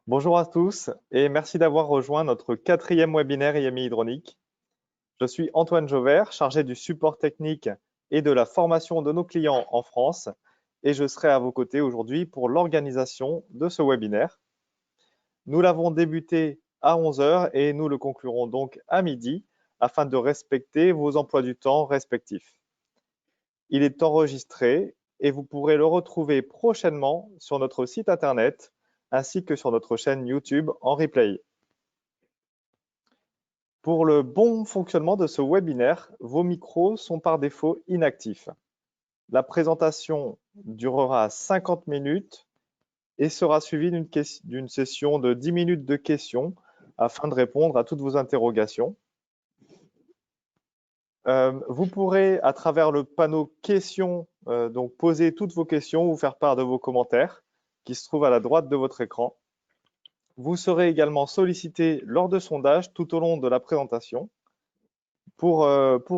Bonjour à tous et merci d'avoir rejoint notre 4e webinaire IMI Hydronique. Je suis Antoine Jauvert, chargé du support technique et de la formation de nos clients en France et je serai à vos côtés aujourd'hui pour l'organisation de ce webinaire. Nous l'avons débuté à 11 h et nous le conclurons donc à midi afin de respecter vos emplois du temps respectifs. Il est enregistré et vous pourrez le retrouver prochainement sur notre site internet ainsi que sur notre chaîne YouTube en replay. Pour le bon fonctionnement de ce webinaire, vos micros sont par défaut inactifs. La présentation durera 50 minutes et sera suivie d'une session de 10 minutes de questions afin de répondre à toutes vos interrogations. Vous pourrez, à travers le panneau questions, donc poser toutes vos questions ou faire part de vos commentaires qui se trouvent à la droite de votre écran. Vous serez également sollicité lors de sondages tout au long de la présentation. Pour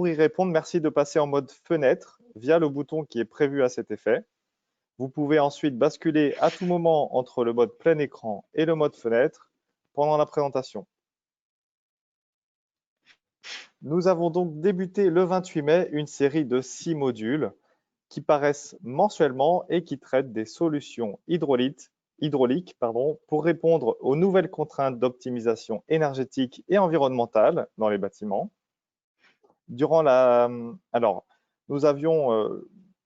y répondre, merci de passer en mode fenêtre via le bouton qui est prévu à cet effet. Vous pouvez ensuite basculer à tout moment entre le mode plein écran et le mode fenêtre pendant la présentation. Nous avons donc débuté le 28 mai une série de 6 modules qui paraissent mensuellement et qui traitent des solutions hydrauliques pour répondre aux nouvelles contraintes d'optimisation énergétique et environnementale dans les bâtiments. Nous avions,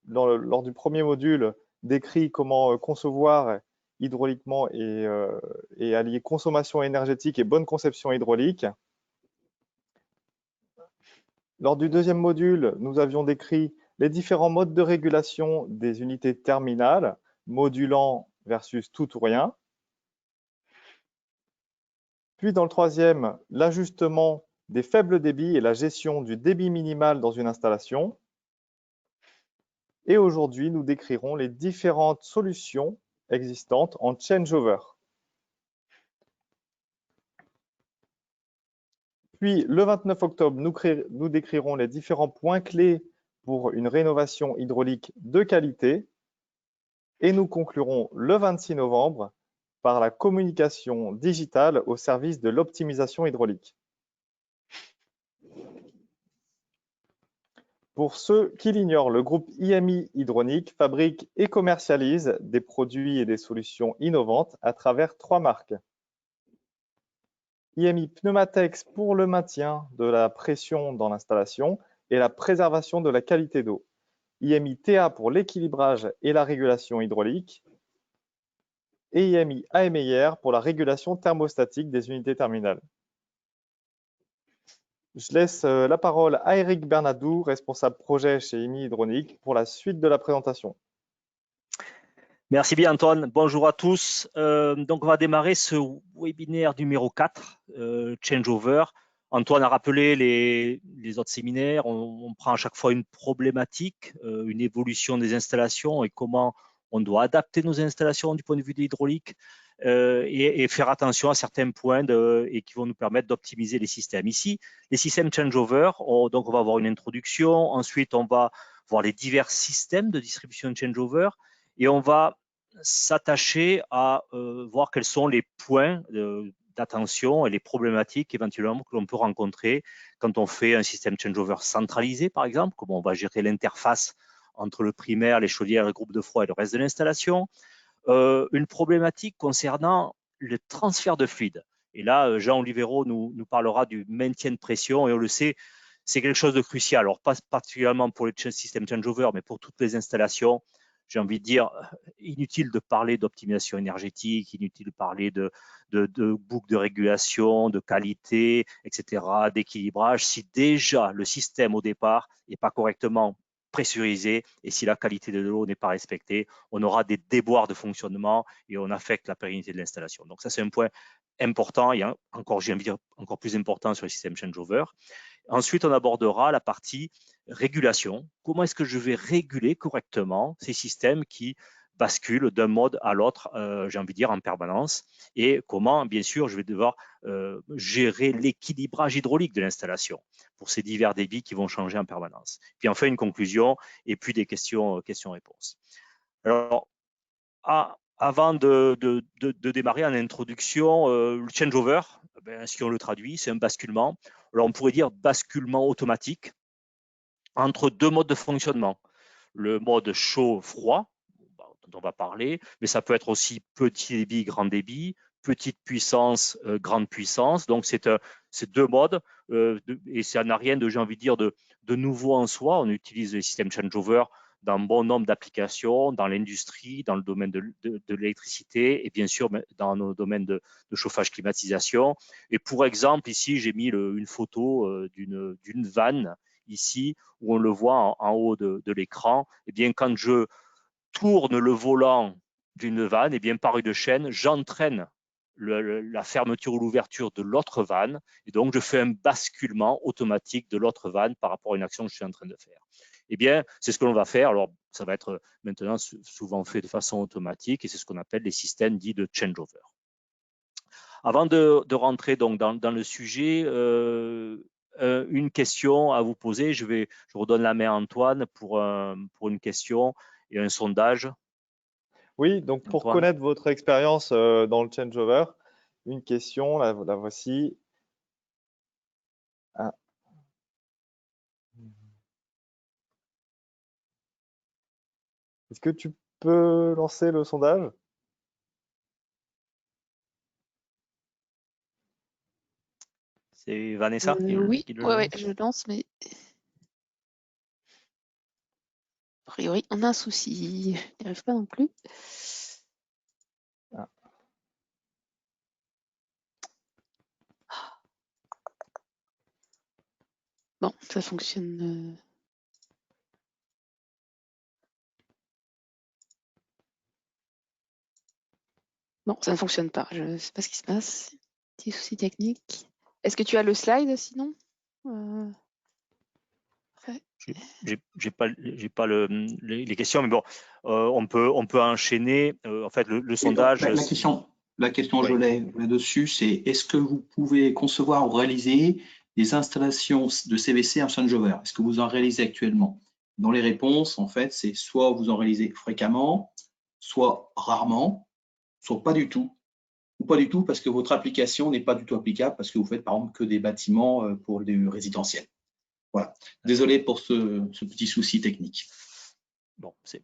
lors du premier module, décrit comment concevoir hydrauliquement et allier consommation énergétique et bonne conception hydraulique. Lors du deuxième module, nous avions décrit les différents modes de régulation des unités terminales, modulant versus tout ou rien. Puis dans le troisième, l'ajustement des faibles débits et la gestion du débit minimal dans une installation. Et aujourd'hui, nous décrirons les différentes solutions existantes en changeover. Puis, le 29 octobre, nous décrirons les différents points clés pour une rénovation hydraulique de qualité. Et nous conclurons le 26 novembre par la communication digitale au service de l'optimisation hydraulique. Pour ceux qui l'ignorent, le groupe IMI Hydronique fabrique et commercialise des produits et des solutions innovantes à travers 3 marques. IMI Pneumatex pour le maintien de la pression dans l'installation et la préservation de la qualité d'eau. IMI TA pour l'équilibrage et la régulation hydraulique. Et IMI AMIR pour la régulation thermostatique des unités terminales. Je laisse la parole à Eric Bernadou, responsable projet chez IMI Hydronique, pour la suite de la présentation. Merci bien Antoine, bonjour à tous. Donc on va démarrer ce webinaire numéro 4, Changeover. Antoine a rappelé les autres séminaires, on prend à chaque fois une problématique, une évolution des installations et comment on doit adapter nos installations du point de vue de l'hydraulique et faire attention à certains points et qui vont nous permettre d'optimiser les systèmes. Ici, les systèmes Changeover, donc on va avoir une introduction, ensuite on va voir les divers systèmes de distribution de Changeover. Et on va s'attacher à voir quels sont les points d'attention et les problématiques éventuellement que l'on peut rencontrer quand on fait un système changeover centralisé, par exemple, comment on va gérer l'interface entre le primaire, les chaudières, le groupe de froid et le reste de l'installation. Une problématique concernant le transfert de fluide. Et là, Jean Olivero nous parlera du maintien de pression et on le sait, c'est quelque chose de crucial. Alors, pas particulièrement pour les systèmes changeover, mais pour toutes les installations. J'ai envie de dire, inutile de parler d'optimisation énergétique, inutile de parler de boucles de régulation, de qualité, etc., d'équilibrage, si déjà le système au départ n'est pas correctement pressurisé et si la qualité de l'eau n'est pas respectée, on aura des déboires de fonctionnement et on affecte la pérennité de l'installation. Donc ça, c'est un point important et encore, j'ai envie de dire, encore plus important sur le système changeover. Ensuite, on abordera la partie régulation. Comment est-ce que je vais réguler correctement ces systèmes qui basculent d'un mode à l'autre, j'ai envie de dire, en permanence, et comment, bien sûr, je vais devoir gérer l'équilibrage hydraulique de l'installation pour ces divers débits qui vont changer en permanence. Puis enfin, une conclusion et puis des questions-réponses. Alors, à Avant de démarrer en introduction, le changeover, si on le traduit, c'est un basculement. Alors on pourrait dire basculement automatique entre deux modes de fonctionnement. Le mode chaud-froid, dont on va parler, mais ça peut être aussi petit débit, grand débit, petite puissance, grande puissance. Donc, c'est deux modes et ça n'a rien de, j'ai envie de dire, de nouveau en soi. On utilise les systèmes changeover dans bon nombre d'applications, dans l'industrie, dans le domaine de l'électricité et bien sûr dans nos domaines de chauffage, climatisation. Et pour exemple, ici, j'ai mis une photo d'une vanne ici où on le voit en haut de l'écran. Eh bien, quand je tourne le volant d'une vanne, et bien par une chaîne, j'entraîne la fermeture ou l'ouverture de l'autre vanne, et donc je fais un basculement automatique de l'autre vanne par rapport à une action que je suis en train de faire. Eh bien, c'est ce que l'on va faire. Alors, ça va être maintenant souvent fait de façon automatique, et c'est ce qu'on appelle les systèmes dits de changeover. Avant de rentrer donc dans le sujet, une question à vous poser. Je redonne la main à Antoine pour une question et un sondage. Oui, donc pour Antoine. connaître votre expérience dans le changeover, une question, la voici. Ah. Est-ce que tu peux lancer le sondage? C'est Vanessa qui Oui, le ouais, lance. je lance, mais a priori, on a un souci. Je n'y arrive pas non plus. Ah. Bon, ça fonctionne. Non, ça ne fonctionne pas. Je ne sais pas ce qui se passe. Petit souci technique. Est-ce que tu as le slide sinon? J'ai pas les questions, mais bon, on peut enchaîner. En fait, le sondage. La question Ouais. je l'ai là-dessus, c'est est-ce que vous pouvez concevoir ou réaliser des installations de CVC en changeover? Est-ce que vous en réalisez actuellement? Dans les réponses, en fait, c'est soit vous en réalisez fréquemment, soit rarement, soit pas du tout, ou pas du tout parce que votre application n'est pas du tout applicable parce que vous faites par exemple que des bâtiments pour du résidentiel. Voilà. Désolé pour ce petit souci technique. Bon, c'est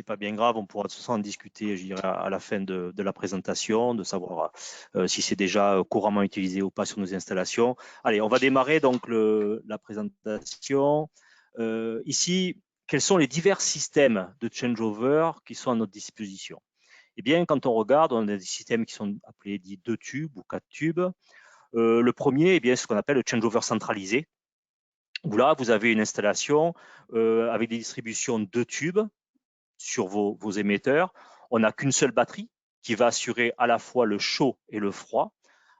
pas bien grave, on pourra de toute façon en discuter, je dirais, à la fin de la présentation, de savoir si c'est déjà couramment utilisé ou pas sur nos installations. Allez, on va démarrer donc la présentation. Ici, quels sont les divers systèmes de changeover qui sont à notre disposition? Eh bien, quand on regarde, on a des systèmes qui sont appelés dits 2 tubes ou 4 tubes. Le premier, eh bien, c'est ce qu'on appelle le changeover centralisé, où là, vous avez une installation avec des distributions de tubes sur vos émetteurs. On n'a qu'une seule batterie qui va assurer à la fois le chaud et le froid,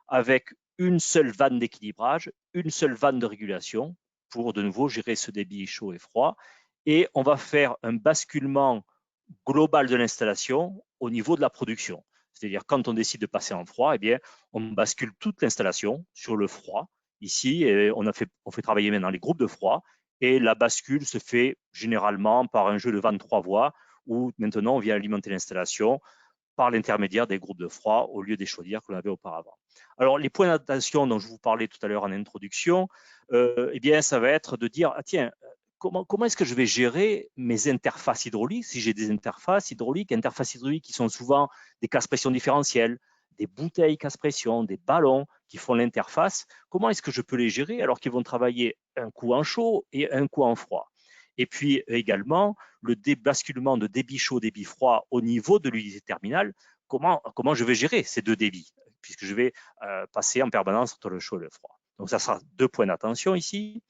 avec une seule vanne d'équilibrage, une seule vanne de régulation pour de nouveau gérer ce débit chaud et froid. Et on va faire un basculement global de l'installation au niveau de la production. C'est-à-dire quand on décide de passer en froid, eh bien, on bascule toute l'installation sur le froid. Ici, et on fait travailler maintenant les groupes de froid et la bascule se fait généralement par un jeu de 23 voies où maintenant on vient alimenter l'installation par l'intermédiaire des groupes de froid au lieu des chaudières que l'on avait auparavant. Alors, les points d'attention dont je vous parlais tout à l'heure en introduction, eh bien, ça va être de dire, ah, tiens, comment est-ce que je vais gérer mes interfaces hydrauliques si j'ai des interfaces hydrauliques qui sont souvent des casse-pression différentielles, des bouteilles casse-pression, des ballons qui font l'interface. Comment est-ce que je peux les gérer alors qu'ils vont travailler un coup en chaud et un coup en froid? Et puis également, le basculement de débit chaud, débit froid au niveau de l'unité terminale, comment je vais gérer ces deux débits, puisque je vais passer en permanence entre le chaud et le froid. Donc, ça sera 2 points d'attention ici.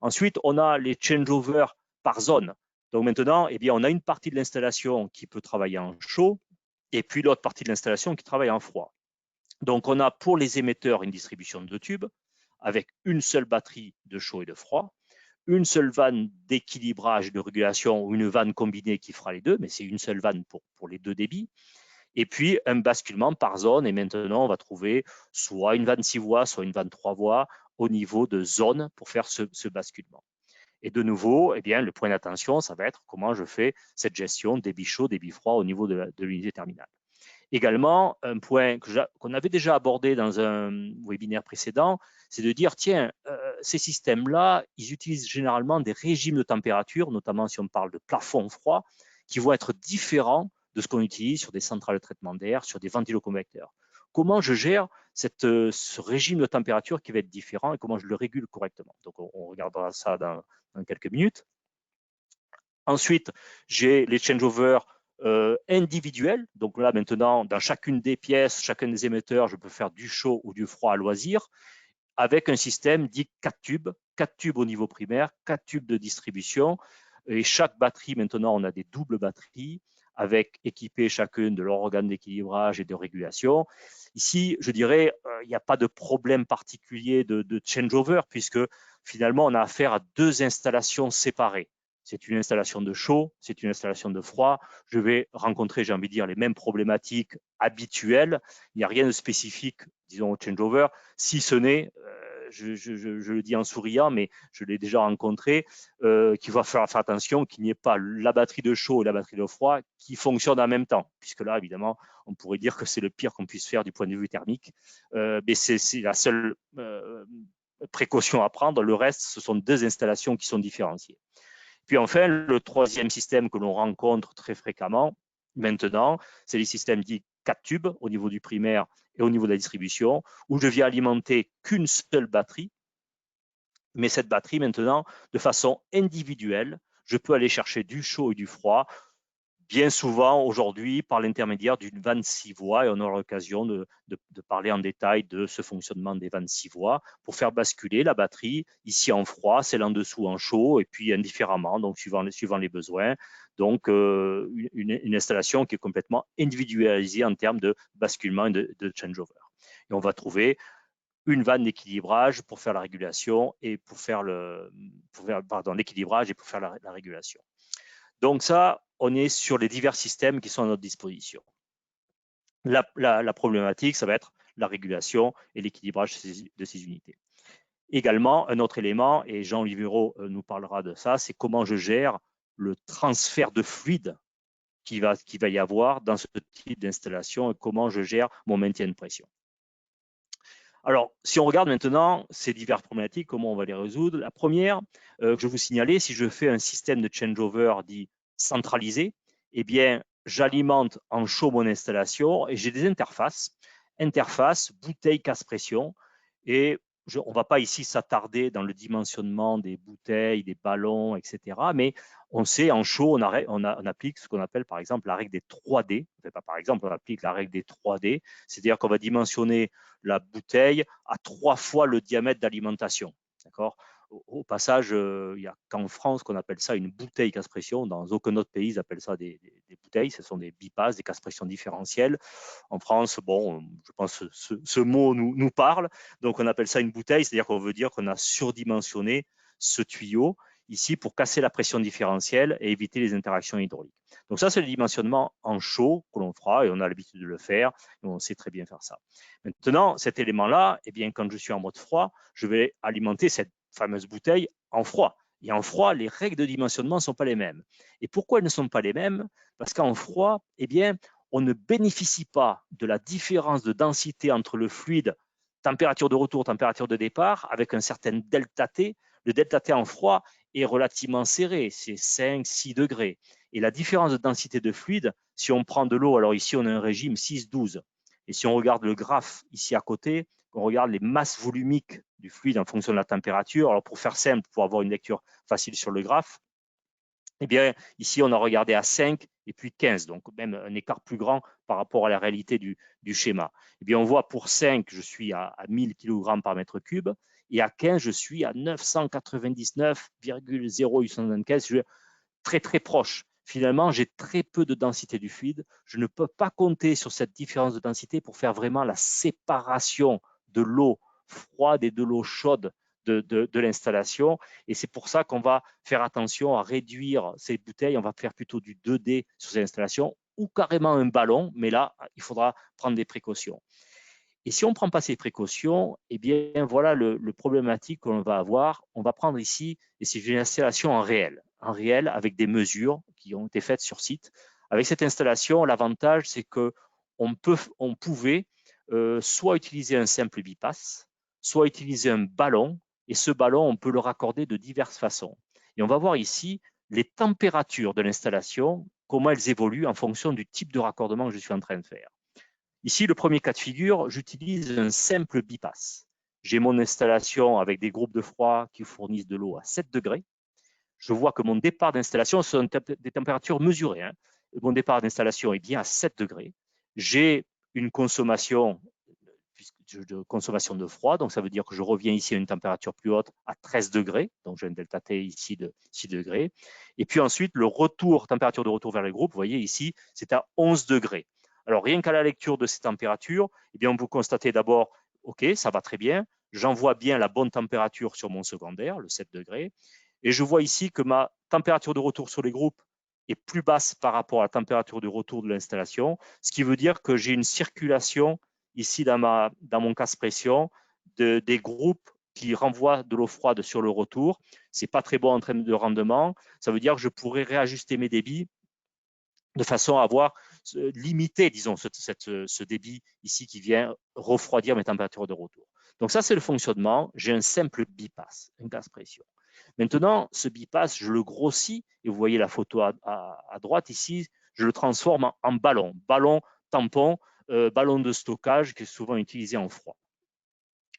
Ensuite, on a les changeovers par zone. Donc maintenant, eh bien, on a une partie de l'installation qui peut travailler en chaud et puis l'autre partie de l'installation qui travaille en froid. Donc, on a pour les émetteurs une distribution de 2 tubes avec une seule batterie de chaud et de froid, une seule vanne d'équilibrage de régulation ou une vanne combinée qui fera les deux, mais c'est une seule vanne pour les deux débits. Et puis, un basculement par zone. Et maintenant, on va trouver soit une vanne 6 voies, soit une vanne 3 voies au niveau de zone pour faire ce basculement. Et de nouveau, eh bien, le point d'attention, ça va être comment je fais cette gestion débit chaud, débit froid au niveau de l'unité terminale. Également, un point qu'on avait déjà abordé dans un webinaire précédent, c'est de dire, tiens, ces systèmes-là, ils utilisent généralement des régimes de température, notamment si on parle de plafond froid, qui vont être différents de ce qu'on utilise sur des centrales de traitement d'air, sur des ventiloconvecteurs. Comment je gère ce régime de température qui va être différent et comment je le régule correctement? Donc, on regardera ça dans quelques minutes. Ensuite, j'ai les changeovers individuels. Donc là, maintenant, dans chacune des pièces, chacun des émetteurs, je peux faire du chaud ou du froid à loisir avec un système dit 4 tubes. 4 tubes au niveau primaire, 4 tubes de distribution. Et chaque batterie, maintenant, on a des doubles batteries avec équipées chacune de leur organe d'équilibrage et de régulation. Ici, je dirais, il n'y a pas de problème particulier de changeover puisque finalement, on a affaire à 2 installations séparées. C'est une installation de chaud, c'est une installation de froid. Je vais rencontrer, j'ai envie de dire, les mêmes problématiques habituelles. Il n'y a rien de spécifique, disons, au changeover, si ce n'est, je le dis en souriant, mais je l'ai déjà rencontré, qu'il va faire attention qu'il n'y ait pas la batterie de chaud et la batterie de froid qui fonctionnent en même temps, puisque là, évidemment, on pourrait dire que c'est le pire qu'on puisse faire du point de vue thermique. Mais c'est la seule précaution à prendre. Le reste, ce sont 2 installations qui sont différenciées. Puis enfin, le troisième système que l'on rencontre très fréquemment maintenant, c'est les systèmes dits 4 tubes au niveau du primaire et au niveau de la distribution, où je viens alimenter qu'une seule batterie, mais cette batterie maintenant, de façon individuelle, je peux aller chercher du chaud et du froid, bien souvent aujourd'hui par l'intermédiaire d'une vanne 6 voies, et on aura l'occasion de parler en détail de ce fonctionnement des vannes 6 voies pour faire basculer la batterie ici en froid, celle en dessous en chaud, et puis indifféremment, donc suivant les besoins. Donc, une installation qui est complètement individualisée en termes de basculement et de changeover. Et on va trouver une vanne d'équilibrage pour faire la régulation et pour faire l'équilibrage et pour faire la régulation. Donc ça, on est sur les divers systèmes qui sont à notre disposition. La problématique, ça va être la régulation et l'équilibrage de ces unités. Également, un autre élément, et Jean Livero nous parlera de ça, c'est comment je gère le transfert de fluide qui va y avoir dans ce type d'installation et comment je gère mon maintien de pression. Alors, si on regarde maintenant ces diverses problématiques, comment on va les résoudre? La première que je vais vous signaler, si je fais un système de changeover dit centralisé, eh bien, j'alimente en chaud mon installation et j'ai des interfaces, bouteille, casse-pression. Et on ne va pas ici s'attarder dans le dimensionnement des bouteilles, des ballons, etc. Mais on sait, en chaud, on applique ce qu'on appelle par exemple la règle des 3D. Par exemple, on applique la règle des 3D, c'est-à-dire qu'on va dimensionner la bouteille à 3 fois le diamètre d'alimentation. D'accord ? Au passage, il n'y a qu'en France qu'on appelle ça une bouteille casse-pression. Dans aucun autre pays, ils appellent ça des bouteilles. Ce sont des bipasses, des casse-pression différentielles. En France, bon, je pense que ce mot nous parle. Donc, on appelle ça une bouteille, c'est-à-dire qu'on veut dire qu'on a surdimensionné ce tuyau ici pour casser la pression différentielle et éviter les interactions hydrauliques. Donc ça, c'est le dimensionnement en chaud que l'on fera et on a l'habitude de le faire et on sait très bien faire ça. Maintenant, cet élément-là, eh bien, quand je suis en mode froid, je vais alimenter cette fameuse bouteille en froid. Et en froid, les règles de dimensionnement ne sont pas les mêmes. Et pourquoi elles ne sont pas les mêmes? Parce qu'en froid, eh bien, on ne bénéficie pas de la différence de densité entre le fluide, température de retour, température de départ, avec un certain delta T. Le delta T en froid est relativement serré, c'est 5-6 degrés. Et la différence de densité de fluide, si on prend de l'eau, alors ici on a un régime 6-12. Et si on regarde le graphe ici à côté, on regarde les masses volumiques du fluide en fonction de la température. Alors pour faire simple, pour avoir une lecture facile sur le graphe, eh bien ici on a regardé à 5 et puis 15, donc même un écart plus grand par rapport à la réalité du schéma. Eh bien on voit pour 5, je suis à 1000 kg par mètre cube et à 15, je suis à 999,0875, je suis très très proche. Finalement, j'ai très peu de densité du fluide. Je ne peux pas compter sur cette différence de densité pour faire vraiment la séparation de l'eau froide et de l'eau chaude de l'installation. Et c'est pour ça qu'on va faire attention à réduire ces bouteilles. On va faire plutôt du 2D sur ces installations ou carrément un ballon. Mais là, il faudra prendre des précautions. Et si on ne prend pas ces précautions, eh bien, voilà le problématique qu'on va avoir. On va prendre ici, et c'est une installation en réel avec des mesures qui ont été faites sur site. Avec cette installation, l'avantage, c'est qu'on pouvait soit utiliser un simple bypass, soit utiliser un ballon, et ce ballon, on peut le raccorder de diverses façons. Et on va voir ici les températures de l'installation, comment elles évoluent en fonction du type de raccordement que je suis en train de faire. Ici, le premier cas de figure, j'utilise un simple bypass. J'ai mon installation avec des groupes de froid qui fournissent de l'eau à 7 degrés. Je vois que mon départ d'installation sont des températures mesurées. Mon départ d'installation est bien à 7 degrés. J'ai une consommation de froid, donc ça veut dire que je reviens ici à une température plus haute à 13 degrés, donc j'ai un delta T ici de 6 degrés. Et puis ensuite, température de retour vers les groupes, vous voyez ici, c'est à 11 degrés. Alors, rien qu'à la lecture de ces températures, eh bien, vous constatez d'abord, OK, ça va très bien, j'envoie bien la bonne température sur mon secondaire, le 7 degrés, et je vois ici que ma température de retour sur les groupes est plus basse par rapport à la température de retour de l'installation, ce qui veut dire que j'ai une circulation ici dans mon casse-pression des groupes qui renvoient de l'eau froide sur le retour. Ce n'est pas très bon en termes de rendement. Ça veut dire que je pourrais réajuster mes débits de façon à avoir limité, disons, ce débit ici qui vient refroidir mes températures de retour. Donc ça, c'est le fonctionnement. J'ai un simple bypass, une casse-pression. Maintenant, ce bypass, je le grossis, et vous voyez la photo à droite ici, je le transforme en ballon tampon, ballon de stockage qui est souvent utilisé en froid.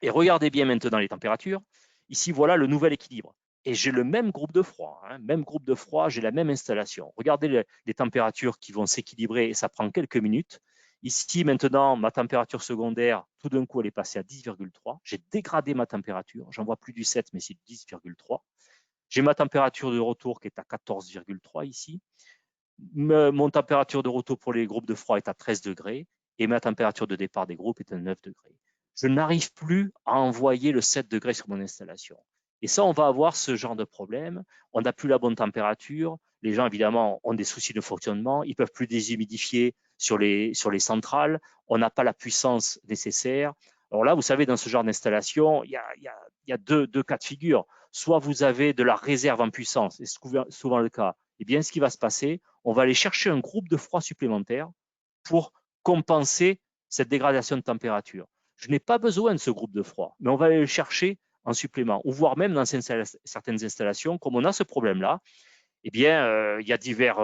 Et regardez bien maintenant les températures. Ici, voilà le nouvel équilibre. Et j'ai le même groupe de froid, j'ai la même installation. Regardez les températures qui vont s'équilibrer et ça prend quelques minutes. Ici, maintenant, ma température secondaire, tout d'un coup, elle est passée à 10,3. J'ai dégradé ma température. J'en vois plus du 7, mais c'est 10,3. J'ai ma température de retour qui est à 14,3 ici. Mon température de retour pour les groupes de froid est à 13 degrés et ma température de départ des groupes est à 9 degrés. Je n'arrive plus à envoyer le 7 degrés sur mon installation. Et ça, on va avoir ce genre de problème. On n'a plus la bonne température. Les gens, évidemment, ont des soucis de fonctionnement. Ils ne peuvent plus déshumidifier sur les centrales. On n'a pas la puissance nécessaire. Alors là, vous savez, dans ce genre d'installation, il y a deux cas de figure. Soit vous avez de la réserve en puissance, et c'est souvent le cas. Eh bien, ce qui va se passer, on va aller chercher un groupe de froid supplémentaire pour compenser cette dégradation de température. Je n'ai pas besoin de ce groupe de froid, mais on va aller le chercher en supplément, ou voire même dans certaines installations, comme on a ce problème-là, eh bien, il y a divers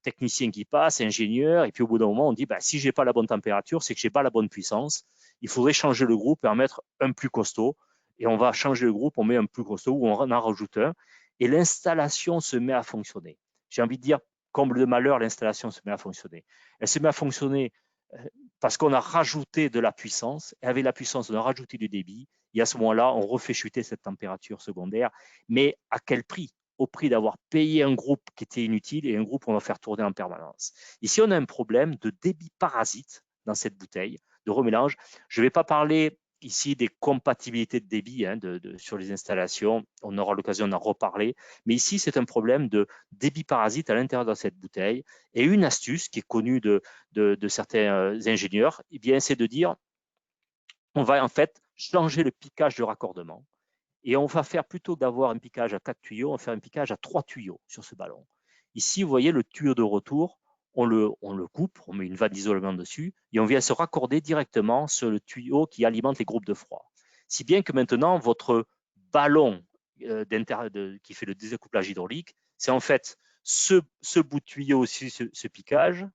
techniciens qui passent, ingénieurs, et puis au bout d'un moment, on dit, si je n'ai pas la bonne température, c'est que je n'ai pas la bonne puissance. Il faudrait changer le groupe et en mettre un plus costaud. Et on va changer le groupe, on met un plus costaud ou on en rajoute un. Et l'installation se met à fonctionner. J'ai envie de dire, comble de malheur, l'installation se met à fonctionner. Elle se met à fonctionner parce qu'on a rajouté de la puissance. Et avec la puissance, on a rajouté du débit. Et à ce moment-là, on refait chuter cette température secondaire. Mais à quel prix? Au prix d'avoir payé un groupe qui était inutile et un groupe qu'on va faire tourner en permanence. Ici, on a un problème de débit parasite dans cette bouteille, de remélange. Je ne vais pas parler ici des compatibilités de débit sur les installations. On aura l'occasion d'en reparler. Mais ici, c'est un problème de débit parasite à l'intérieur de cette bouteille. Et une astuce qui est connue de certains ingénieurs, eh bien, c'est de dire on va en fait changer le piquage de raccordement. Et on va faire, plutôt que d'avoir un piquage à 4 tuyaux, on va faire un piquage à 3 tuyaux sur ce ballon. Ici, vous voyez le tuyau de retour, on le coupe, on met une vanne d'isolement dessus et on vient se raccorder directement sur le tuyau qui alimente les groupes de froid. Si bien que maintenant, votre ballon qui fait le découplage hydraulique, c'est en fait ce bout de tuyau aussi, ce piquage,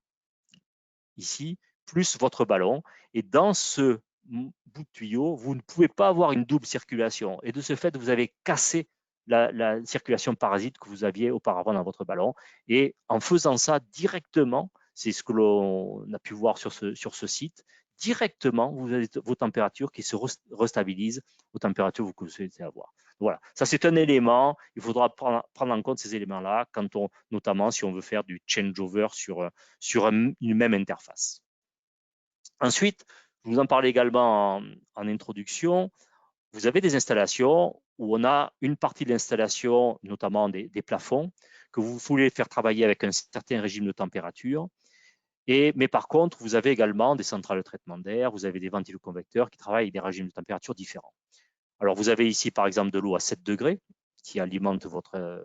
ici, plus votre ballon. Et dans ce bout de tuyau, vous ne pouvez pas avoir une double circulation. Et de ce fait, vous avez cassé la circulation parasite que vous aviez auparavant dans votre ballon. Et en faisant ça directement, c'est ce que l'on a pu voir sur ce site, directement, vous avez vos températures qui se restabilisent aux températures que vous souhaitez avoir. Voilà, ça c'est un élément, il faudra prendre en compte ces éléments-là, notamment si on veut faire du changeover sur une même interface. Ensuite, je vous en parlais également en introduction, vous avez des installations où on a une partie de l'installation, notamment des plafonds, que vous voulez faire travailler avec un certain régime de température. Mais par contre, vous avez également des centrales de traitement d'air, vous avez des ventiloconvecteurs qui travaillent avec des régimes de température différents. Alors, vous avez ici, par exemple, de l'eau à 7 degrés qui alimente votre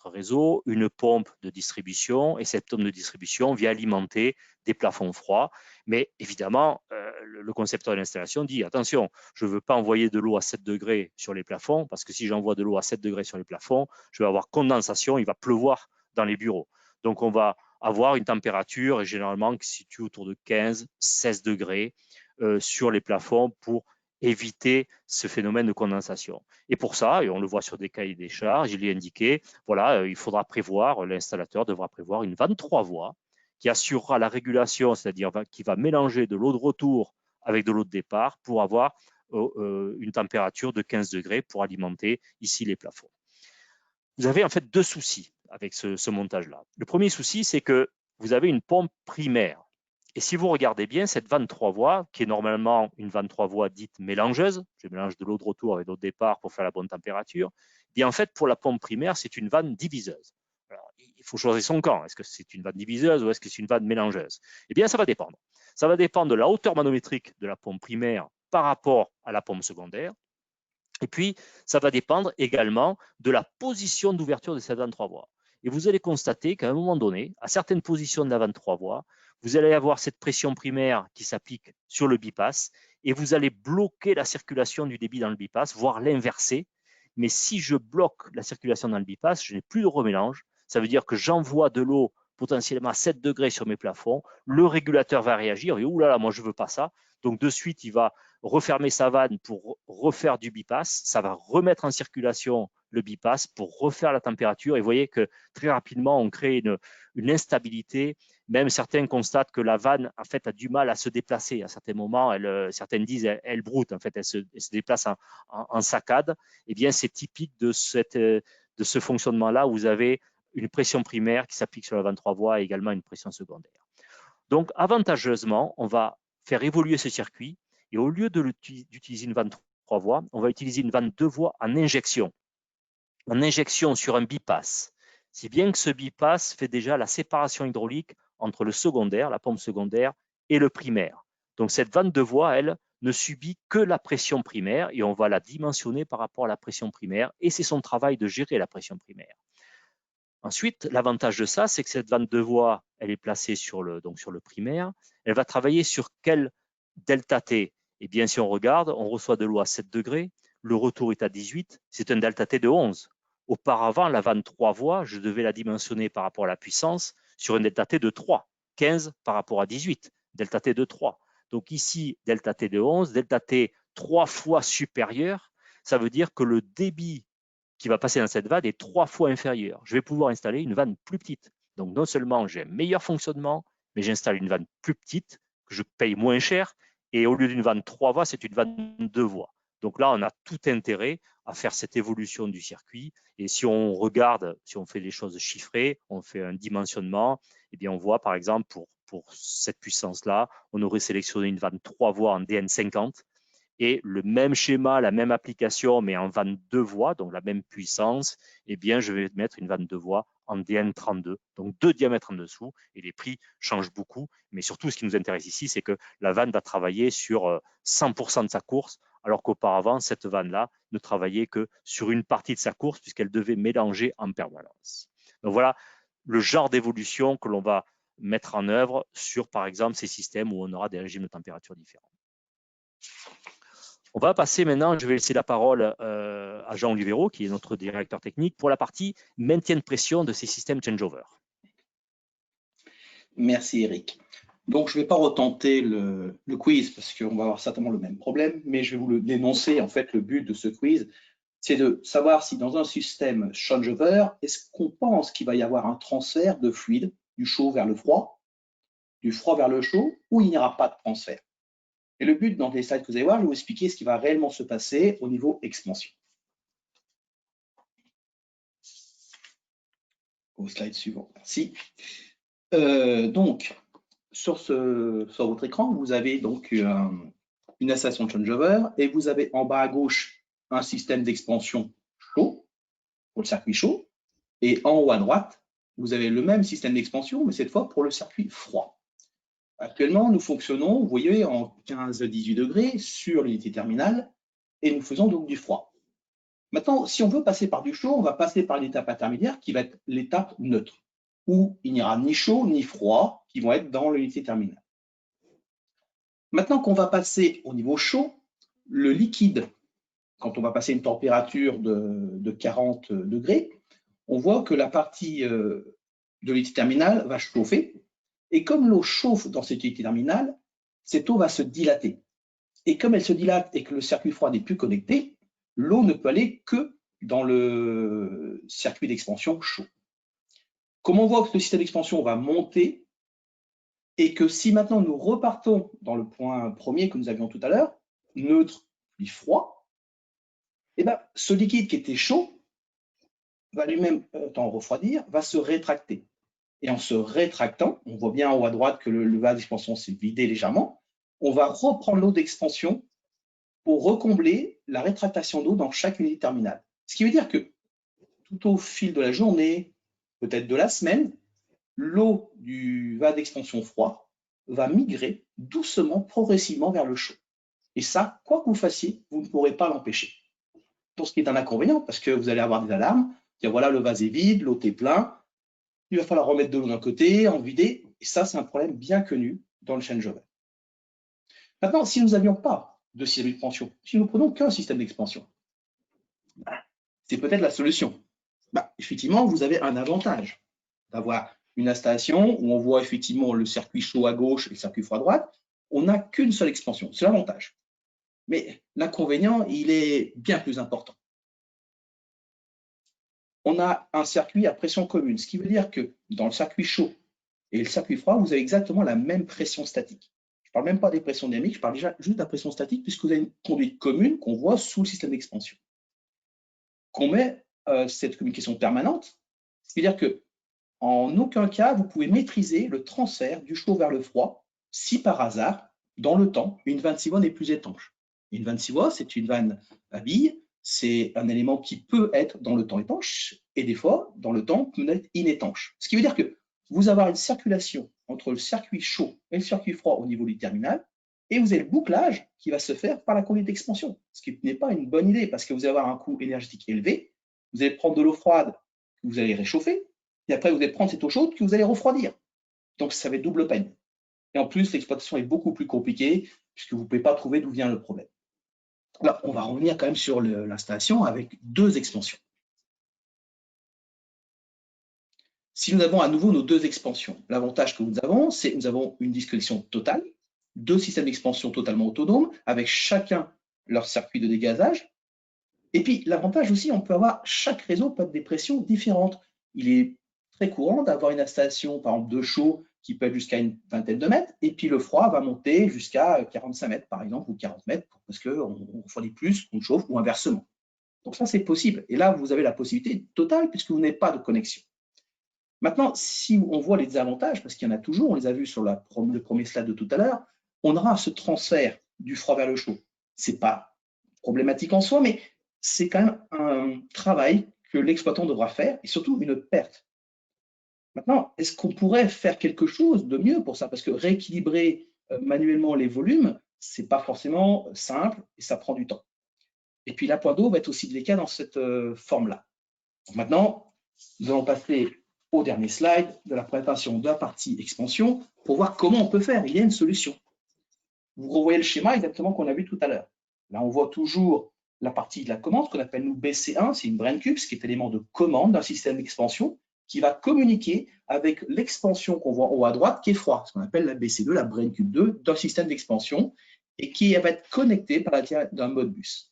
réseau, une pompe de distribution, et cette pompe de distribution vient alimenter des plafonds froids. Mais évidemment, le concepteur de l'installation dit, attention, je ne veux pas envoyer de l'eau à 7 degrés sur les plafonds, parce que si j'envoie de l'eau à 7 degrés sur les plafonds, je vais avoir condensation, il va pleuvoir dans les bureaux. Donc, on va avoir une température, et généralement, qui se situe autour de 15-16 degrés sur les plafonds pour éviter ce phénomène de condensation. Et pour ça, et on le voit sur des cahiers des charges, il est indiqué, voilà, il faudra prévoir, l'installateur devra prévoir une vanne 3 voies qui assurera la régulation, c'est-à-dire qui va mélanger de l'eau de retour avec de l'eau de départ pour avoir une température de 15 degrés pour alimenter ici les plafonds. Vous avez en fait deux soucis avec ce montage-là. Le premier souci, c'est que vous avez une pompe primaire. Et si vous regardez bien, cette vanne 3 voies, qui est normalement une vanne 3 voies dite mélangeuse, je mélange de l'eau de retour avec l'eau de départ pour faire la bonne température, bien en fait, pour la pompe primaire, c'est une vanne diviseuse. Alors, il faut choisir son camp. Est-ce que c'est une vanne diviseuse ou est-ce que c'est une vanne mélangeuse? Eh bien, ça va dépendre. Ça va dépendre de la hauteur manométrique de la pompe primaire par rapport à la pompe secondaire. Et puis, ça va dépendre également de la position d'ouverture de cette vanne 3 voies. Et vous allez constater qu'à un moment donné, à certaines positions de la vanne 3 voies, vous allez avoir cette pression primaire qui s'applique sur le bypass et vous allez bloquer la circulation du débit dans le bypass, voire l'inverser. Mais si je bloque la circulation dans le bypass, je n'ai plus de remélange. Ça veut dire que j'envoie de l'eau potentiellement à 7 degrés sur mes plafonds. Le régulateur va réagir et oulala, moi je ne veux pas ça. Donc de suite, il va refermer sa vanne pour refaire du bypass. Ça va remettre en circulation le bypass pour refaire la température. Et vous voyez que très rapidement, on crée une instabilité. Même certains constatent que la vanne, en fait, a du mal à se déplacer. À certains moments, certaines disent elle broute, en fait, elle se déplace en saccade. Eh bien, c'est typique de ce fonctionnement-là où vous avez une pression primaire qui s'applique sur la vanne 3 voies et également une pression secondaire. Donc, avantageusement, on va faire évoluer ce circuit et au lieu d'utiliser une vanne 3 voies, on va utiliser une vanne 2 voies en injection sur un bypass. Si bien que ce bypass fait déjà la séparation hydraulique entre le secondaire, la pompe secondaire, et le primaire. Donc cette vanne 2 voies, elle, ne subit que la pression primaire et on va la dimensionner par rapport à la pression primaire et c'est son travail de gérer la pression primaire. Ensuite, l'avantage de ça, c'est que cette vanne 2 voies, elle est placée sur le primaire. Elle va travailler sur quel delta T? Eh bien, si on regarde, on reçoit de l'eau à 7 degrés, le retour est à 18, c'est un delta T de 11. Auparavant, la vanne 3 voies, je devais la dimensionner par rapport à la puissance sur un delta T de 3, 15 par rapport à 18, delta T de 3. Donc ici, delta T de 11, delta T 3 fois supérieur, ça veut dire que le débit qui va passer dans cette vanne est 3 fois inférieur. Je vais pouvoir installer une vanne plus petite. Donc non seulement j'ai un meilleur fonctionnement, mais j'installe une vanne plus petite que je paye moins cher. Et au lieu d'une vanne 3 voies, c'est une vanne 2 voies. Donc là, on a tout intérêt à faire cette évolution du circuit. Et si on regarde, si on fait les choses chiffrées, on fait un dimensionnement, eh bien on voit par exemple pour cette puissance-là, on aurait sélectionné une vanne 3 voies en DN50 et le même schéma, la même application, mais en vanne 2 voies, donc la même puissance, eh bien, je vais mettre une vanne 2 voies en DN32, donc 2 diamètres en dessous, et les prix changent beaucoup. Mais surtout, ce qui nous intéresse ici, c'est que la vanne va travailler sur 100% de sa course, alors qu'auparavant, cette vanne-là ne travaillait que sur une partie de sa course, puisqu'elle devait mélanger en permanence. Donc voilà le genre d'évolution que l'on va mettre en œuvre sur, par exemple, ces systèmes où on aura des régimes de température différents. On va passer maintenant, je vais laisser la parole à Jean Olivero, qui est notre directeur technique, pour la partie maintien de pression de ces systèmes changeover. Merci Eric. Donc, je ne vais pas retenter le quiz parce qu'on va avoir certainement le même problème, mais je vais vous le dénoncer. En fait, le but de ce quiz, c'est de savoir si dans un système changeover, est-ce qu'on pense qu'il va y avoir un transfert de fluide du chaud vers le froid, du froid vers le chaud, ou il n'y aura pas de transfert. Et le but dans les slides que vous allez voir, je vais vous expliquer ce qui va réellement se passer au niveau expansion. Au slide suivant, merci. Donc, sur votre écran, vous avez donc une installation de changeover et vous avez en bas à gauche un système d'expansion chaud, pour le circuit chaud, et en haut à droite, vous avez le même système d'expansion, mais cette fois pour le circuit froid. Actuellement, nous fonctionnons, vous voyez, en 15-18 degrés sur l'unité terminale et nous faisons donc du froid. Maintenant, si on veut passer par du chaud, on va passer par l'étape intermédiaire qui va être l'étape neutre, où il n'y aura ni chaud ni froid qui vont être dans l'unité terminale. Maintenant qu'on va passer au niveau chaud, le liquide, quand on va passer une température de 40 degrés, on voit que la partie de l'unité terminale va chauffer. Et comme l'eau chauffe dans cette unité terminale, cette eau va se dilater. Et comme elle se dilate et que le circuit froid n'est plus connecté, l'eau ne peut aller que dans le circuit d'expansion chaud. Comme on voit que le système d'expansion va monter, et que si maintenant nous repartons dans le point premier que nous avions tout à l'heure, neutre puis froid, eh ben, ce liquide qui était chaud va lui-même, temps refroidir, va se rétracter. Et en se rétractant, on voit bien en haut à droite que le vase d'expansion s'est vidé légèrement, on va reprendre l'eau d'expansion pour recombler la rétractation d'eau dans chaque unité terminale. Ce qui veut dire que tout au fil de la journée, peut-être de la semaine, l'eau du vase d'expansion froid va migrer doucement, progressivement vers le chaud. Et ça, quoi que vous fassiez, vous ne pourrez pas l'empêcher. Pour ce qui est un inconvénient, parce que vous allez avoir des alarmes, dire voilà, le vase est vide, l'eau est plein, il va falloir remettre de l'eau d'un côté, en vider, et ça, c'est un problème bien connu dans le changeover. Maintenant, si nous n'avions pas de système d'expansion, si nous prenons qu'un système d'expansion, c'est peut-être la solution. Effectivement, vous avez un avantage d'avoir une installation où on voit effectivement le circuit chaud à gauche et le circuit froid à droite. On n'a qu'une seule expansion, c'est l'avantage. Mais l'inconvénient, il est bien plus important. On a un circuit à pression commune, ce qui veut dire que dans le circuit chaud et le circuit froid, vous avez exactement la même pression statique. Je ne parle même pas des pressions dynamiques, je parle déjà juste de la pression statique puisque vous avez une conduite commune qu'on voit sous le système d'expansion. Qu'on met cette communication permanente, ce qui veut dire que en aucun cas, vous pouvez maîtriser le transfert du chaud vers le froid si par hasard, dans le temps, une vanne 6 voies n'est plus étanche. Une vanne 6 voies, c'est une vanne à billes, c'est un élément qui peut être dans le temps étanche et des fois, dans le temps, peut être inétanche. Ce qui veut dire que vous avez une circulation entre le circuit chaud et le circuit froid au niveau du terminal et vous avez le bouclage qui va se faire par la conduite d'expansion, ce qui n'est pas une bonne idée parce que vous allez avoir un coût énergétique élevé, vous allez prendre de l'eau froide que vous allez réchauffer, et après, vous allez prendre cette eau chaude que vous allez refroidir. Donc, ça va être double peine. Et en plus, l'exploitation est beaucoup plus compliquée puisque vous ne pouvez pas trouver d'où vient le problème. Alors, on va revenir quand même sur l'installation avec deux expansions. Si nous avons à nouveau nos deux expansions, l'avantage que nous avons, c'est que nous avons une disconnexion totale, deux systèmes d'expansion totalement autonomes, avec chacun leur circuit de dégazage. Et puis, l'avantage aussi, on peut avoir, chaque réseau peut avoir des pressions différentes. Il est très courant d'avoir une installation, par exemple, de chaud qui peut être jusqu'à une vingtaine de mètres, et puis le froid va monter jusqu'à 45 mètres, par exemple, ou 40 mètres, parce qu'on refroidit plus, on chauffe, ou inversement. Donc ça, c'est possible. Et là, vous avez la possibilité totale, puisque vous n'avez pas de connexion. Maintenant, si on voit les désavantages, parce qu'il y en a toujours, on les a vus sur le premier slide de tout à l'heure, on aura ce transfert du froid vers le chaud. Ce n'est pas problématique en soi, mais c'est quand même un travail que l'exploitant devra faire, et surtout une perte. Maintenant, est-ce qu'on pourrait faire quelque chose de mieux pour ça? Parce que rééquilibrer manuellement les volumes, ce n'est pas forcément simple et ça prend du temps. Et puis la pointe d'eau va être aussi délicate dans cette forme-là. Maintenant, nous allons passer au dernier slide de la présentation de la partie expansion pour voir comment on peut faire. Il y a une solution. Vous revoyez le schéma exactement qu'on a vu tout à l'heure. Là, on voit toujours la partie de la commande qu'on appelle nous BC1, c'est une BrainCube, ce qui est l'élément de commande d'un système d'expansion qui va communiquer avec l'expansion qu'on voit en haut à droite qui est froid, ce qu'on appelle la BC2, la BrainCube 2 d'un système d'expansion et qui va être connecté par l'intermédiaire d'un Modbus.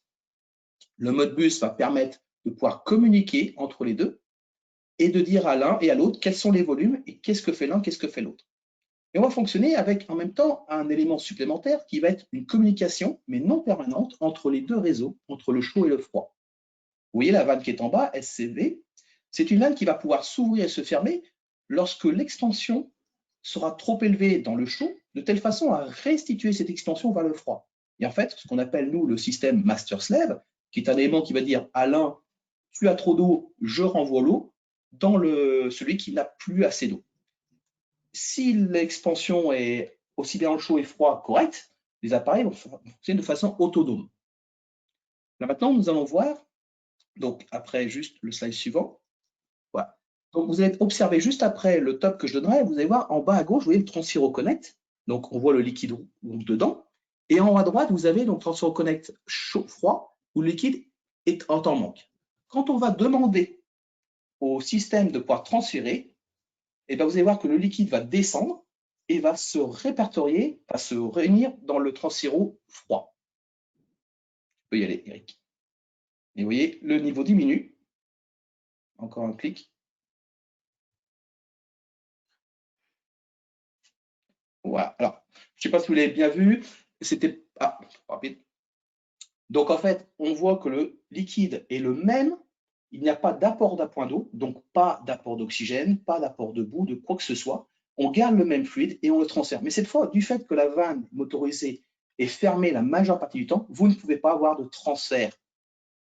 Le Modbus va permettre de pouvoir communiquer entre les deux et de dire à l'un et à l'autre quels sont les volumes et qu'est-ce que fait l'un, qu'est-ce que fait l'autre. Et on va fonctionner avec en même temps un élément supplémentaire qui va être une communication, mais non permanente, entre les deux réseaux, entre le chaud et le froid. Vous voyez la vanne qui est en bas, SCV, c'est une vanne qui va pouvoir s'ouvrir et se fermer lorsque l'expansion sera trop élevée dans le chaud, de telle façon à restituer cette expansion vers le froid. Et en fait, ce qu'on appelle nous le système master-slave, qui est un élément qui va dire à l'un, tu as trop d'eau, je renvoie l'eau, dans celui qui n'a plus assez d'eau. Si l'expansion est aussi bien en chaud et froid correct, les appareils vont fonctionner de façon autonome. Là maintenant, nous allons voir, donc après juste le slide suivant, voilà. Donc vous allez observer juste après le top que je donnerai, vous allez voir en bas à gauche, vous voyez le Transfero Connect, donc on voit le liquide dedans, et en haut à droite, vous avez donc Transfero Connect chaud-froid, où le liquide est en temps manque. Quand on va demander au système de pouvoir transférer, et bien vous allez voir que le liquide va descendre et va se répertorier, va se réunir dans le Transfero froid. Tu peux y aller, Eric. Et vous voyez, le niveau diminue. Encore un clic. Voilà. Alors, je ne sais pas si vous l'avez bien vu. C'était rapide. Donc, en fait, on voit que le liquide est le même. Il n'y a pas d'apport d'appoint d'eau, donc pas d'apport d'oxygène, pas d'apport de boue, de quoi que ce soit. On garde le même fluide et on le transfère. Mais cette fois, du fait que la vanne motorisée est fermée la majeure partie du temps, vous ne pouvez pas avoir de transfert,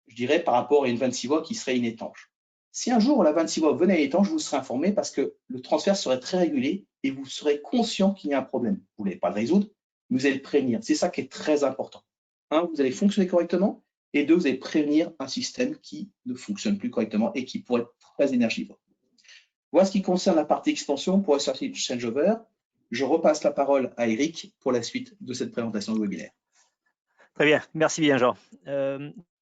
je dirais, par rapport à une vanne 6 voies qui serait inétanche. Si un jour la vanne 6 voies venait à être étanche, vous serez informé parce que le transfert serait très régulier et vous serez conscient qu'il y a un problème. Vous n'allez pas le résoudre, mais vous allez le prévenir. C'est ça qui est très important. Un, vous allez fonctionner correctement, et deux, vous allez prévenir un système qui ne fonctionne plus correctement et qui pourrait être très énergivore. Voilà ce qui concerne la partie expansion pour Assertive Changeover. Je repasse la parole à Eric pour la suite de cette présentation de webinaire. Très bien, merci bien Jean.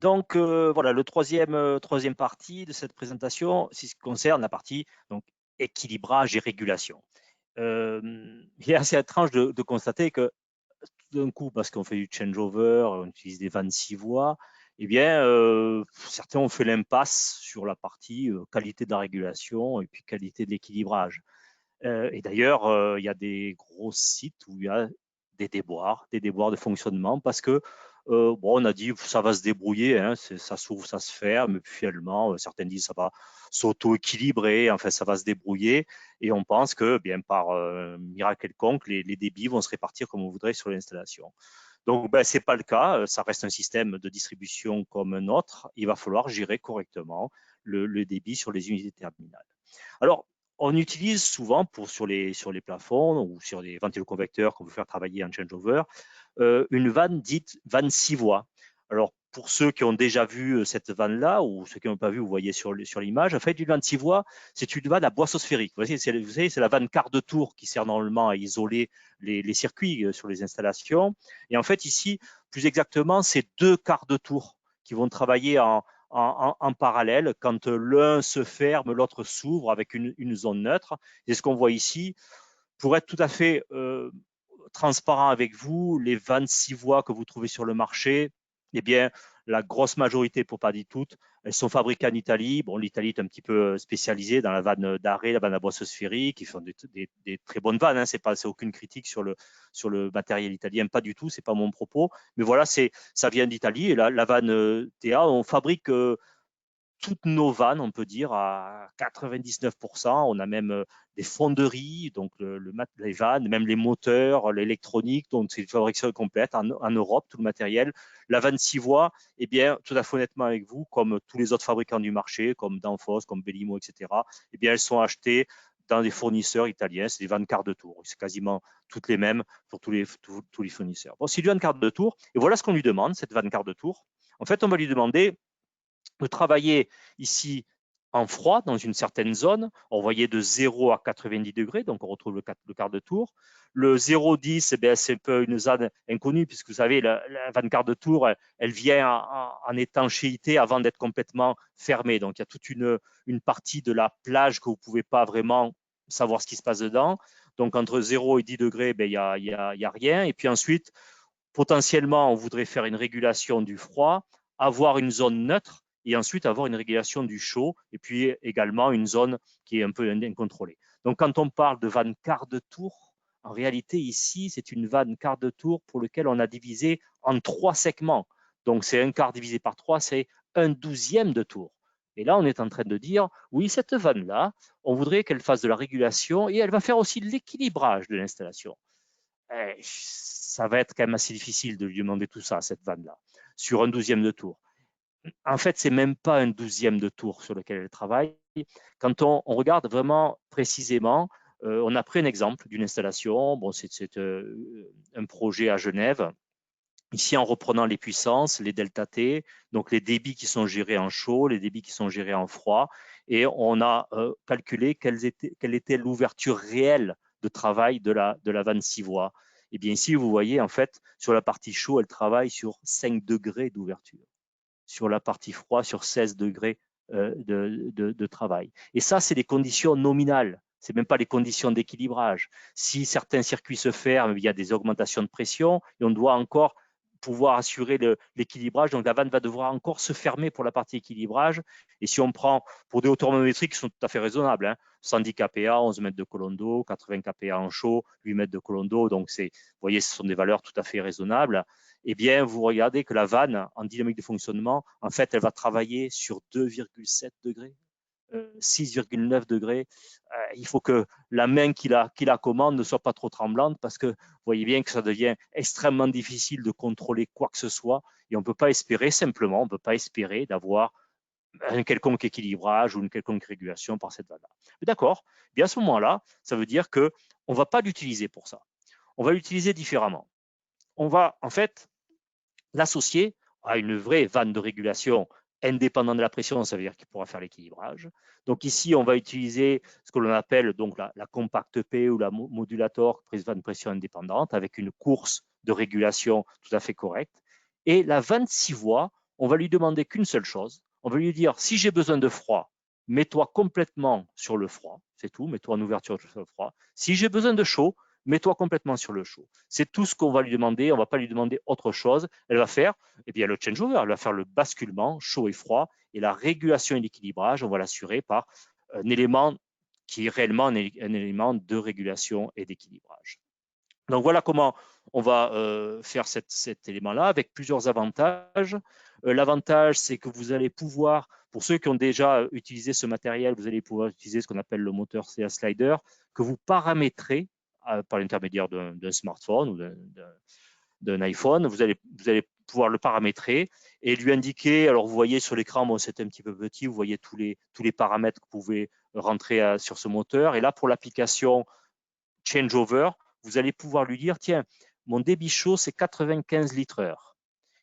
Donc voilà, le troisième partie de cette présentation, c'est ce qui concerne la partie donc, équilibrage et régulation. Il est assez étrange de constater que tout d'un coup, parce qu'on fait du changeover, on utilise des vannes 6 voies, eh bien, certains ont fait l'impasse sur la partie qualité de la régulation et puis qualité de l'équilibrage. Et d'ailleurs, il y a des gros sites où il y a des déboires de fonctionnement parce que bon, on a dit ça va se débrouiller, hein, ça s'ouvre, ça se ferme, et puis finalement, certains disent ça va s'auto-équilibrer, enfin ça va se débrouiller, et on pense que bien par miracle quelconque, les débits vont se répartir comme on voudrait sur l'installation. Donc, ben, ce n'est pas le cas, ça reste un système de distribution comme un autre, il va falloir gérer correctement le débit sur les unités terminales. Alors, on utilise souvent sur les plafonds ou sur des ventiloconvecteurs qu'on veut faire travailler en changeover, une vanne dite vanne 6 voies. Alors, pour ceux qui ont déjà vu cette vanne-là, ou ceux qui n'ont pas vu, vous voyez sur l'image, en fait, une vanne 6 voies, c'est une vanne à boisseau sphérique. Vous savez, c'est la vanne quart de tour qui sert normalement à isoler les circuits sur les installations. Et en fait, ici, plus exactement, c'est 2 quarts de tour qui vont travailler en parallèle. Quand l'un se ferme, l'autre s'ouvre avec une zone neutre. C'est ce qu'on voit ici. Pour être tout à fait transparent avec vous, les 26 voies que vous trouvez sur le marché, eh bien, la grosse majorité, pour pas dire toutes, elles sont fabriquées en Italie. Bon, l'Italie est un petit peu spécialisée dans la vanne d'arrêt, la vanne à boisseau sphérique. Ils font des très bonnes vannes. Hein. C'est aucune critique sur le matériel italien, pas du tout. C'est pas mon propos. Mais voilà, ça vient d'Italie. Et la vanne TA, on fabrique toutes nos vannes, on peut dire, à 99%. On a même des fonderies, donc les vannes, même les moteurs, l'électronique, donc c'est une fabrication complète en Europe, tout le matériel. La vanne 6 voies, eh bien, tout à fait honnêtement avec vous, comme tous les autres fabricants du marché, comme Danfoss, comme Bellimo, etc., eh bien, elles sont achetées dans des fournisseurs italiens. C'est des vannes quart de tour. C'est quasiment toutes les mêmes pour tous les fournisseurs. Bon, c'est une vanne quart de tour. Et voilà ce qu'on lui demande, cette vanne quart de tour. En fait, on va lui demander de travailler ici en froid dans une certaine zone. On voyait de 0 à 90 degrés, donc on retrouve le quart de tour. Le 0,10, eh c'est un peu une zone inconnue, puisque vous savez, la vanne quart de tour, elle vient en étanchéité avant d'être complètement fermée. Donc il y a toute une partie de la plage que vous ne pouvez pas vraiment savoir ce qui se passe dedans. Donc entre 0 et 10 degrés, il n'y a rien. Et puis ensuite, potentiellement, on voudrait faire une régulation du froid, avoir une zone neutre, et ensuite avoir une régulation du chaud, et puis également une zone qui est un peu incontrôlée. Donc, quand on parle de vanne quart de tour, en réalité, ici, c'est une vanne quart de tour pour laquelle on a divisé en 3 segments. Donc, c'est un quart divisé par 3, c'est 1/12e de tour. Et là, on est en train de dire, oui, cette vanne-là, on voudrait qu'elle fasse de la régulation et elle va faire aussi l'équilibrage de l'installation. Ça va être quand même assez difficile de lui demander tout ça, cette vanne-là, sur 1/12e de tour. En fait, c'est même pas 1/12e de tour sur lequel elle travaille. Quand on regarde vraiment précisément, on a pris un exemple d'une installation. Bon, c'est un projet à Genève. Ici, en reprenant les puissances, les delta T, donc les débits qui sont gérés en chaud, les débits qui sont gérés en froid, et on a calculé quelle était l'ouverture réelle de travail de la vanne 6 voies. Et bien ici, vous voyez, en fait, sur la partie chaud, elle travaille sur 5 degrés d'ouverture. Sur la partie froid, sur 16 degrés de travail. Et ça, c'est des conditions nominales. Ce n'est même pas les conditions d'équilibrage. Si certains circuits se ferment, il y a des augmentations de pression et on doit encore pouvoir assurer l'équilibrage. Donc, la vanne va devoir encore se fermer pour la partie équilibrage. Et si on prend pour des hauteurs volumétriques qui sont tout à fait raisonnables, hein, 110 kPa, 11 mètres de colonne d'eau, 80 kPa en chaud, 8 mètres de colonne d'eau. Donc, vous voyez, ce sont des valeurs tout à fait raisonnables. Eh bien, vous regardez que la vanne, en dynamique de fonctionnement, en fait, elle va travailler sur 2,7 degrés, 6,9 degrés. Il faut que la main qui la commande ne soit pas trop tremblante parce que vous voyez bien que ça devient extrêmement difficile de contrôler quoi que ce soit et on ne peut pas espérer simplement, on ne peut pas espérer d'avoir un quelconque équilibrage ou une quelconque régulation par cette vanne-là. D'accord, bien à ce moment-là, ça veut dire qu'on ne va pas l'utiliser pour ça. On va l'utiliser différemment. On va en fait l'associer à une vraie vanne de régulation indépendante de la pression, ça veut dire qu'il pourra faire l'équilibrage. Donc ici, on va utiliser ce que l'on appelle donc la compact P ou la modulator vanne pression indépendante avec une course de régulation tout à fait correcte. Et la vanne 6 voies, on va lui demander qu'une seule chose. On va lui dire, si j'ai besoin de froid, mets-toi complètement sur le froid, c'est tout, mets-toi en ouverture sur le froid. Si j'ai besoin de chaud, mets-toi complètement sur le chaud. C'est tout ce qu'on va lui demander, on ne va pas lui demander autre chose. Elle va faire le changeover, elle va faire le basculement chaud et froid et la régulation et l'équilibrage, on va l'assurer par un élément qui est réellement un élément de régulation et d'équilibrage. Donc voilà comment on va faire cet élément-là avec plusieurs avantages. L'avantage, c'est que vous allez pouvoir, pour ceux qui ont déjà utilisé ce matériel, vous allez pouvoir utiliser ce qu'on appelle le moteur CA Slider, que vous paramétrez par l'intermédiaire d'un smartphone ou d'un iPhone. Vous allez pouvoir le paramétrer et lui indiquer, alors vous voyez sur l'écran, bon, c'est un petit peu petit, vous voyez tous les paramètres que vous pouvez rentrer sur ce moteur. Et là, pour l'application Changeover, vous allez pouvoir lui dire, tiens, mon débit chaud, c'est 95 litres/heure.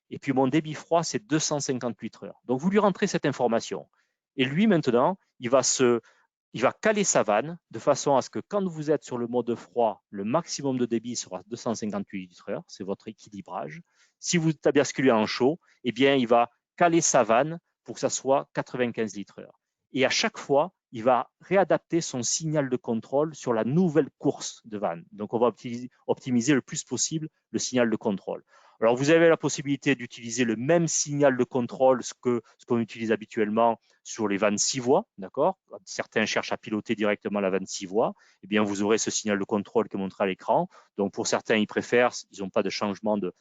Et puis mon débit froid, c'est 250 litres/heure. Donc, vous lui rentrez cette information. Et lui, maintenant, il va caler sa vanne de façon à ce que quand vous êtes sur le mode froid, le maximum de débit sera 258 litres/heure, c'est votre équilibrage. Si vous basculez en chaud, eh bien, il va caler sa vanne pour que ça soit 95 litres/heure. Et à chaque fois, il va réadapter son signal de contrôle sur la nouvelle course de vanne. Donc, on va optimiser le plus possible le signal de contrôle. Alors, vous avez la possibilité d'utiliser le même signal de contrôle ce qu'on utilise habituellement sur les vannes 6 voies, d'accord. Certains cherchent à piloter directement la vanne 6 voies, eh bien, vous aurez ce signal de contrôle qui est montré à l'écran. Donc, pour certains, ils préfèrent, ils n'ont pas de changement de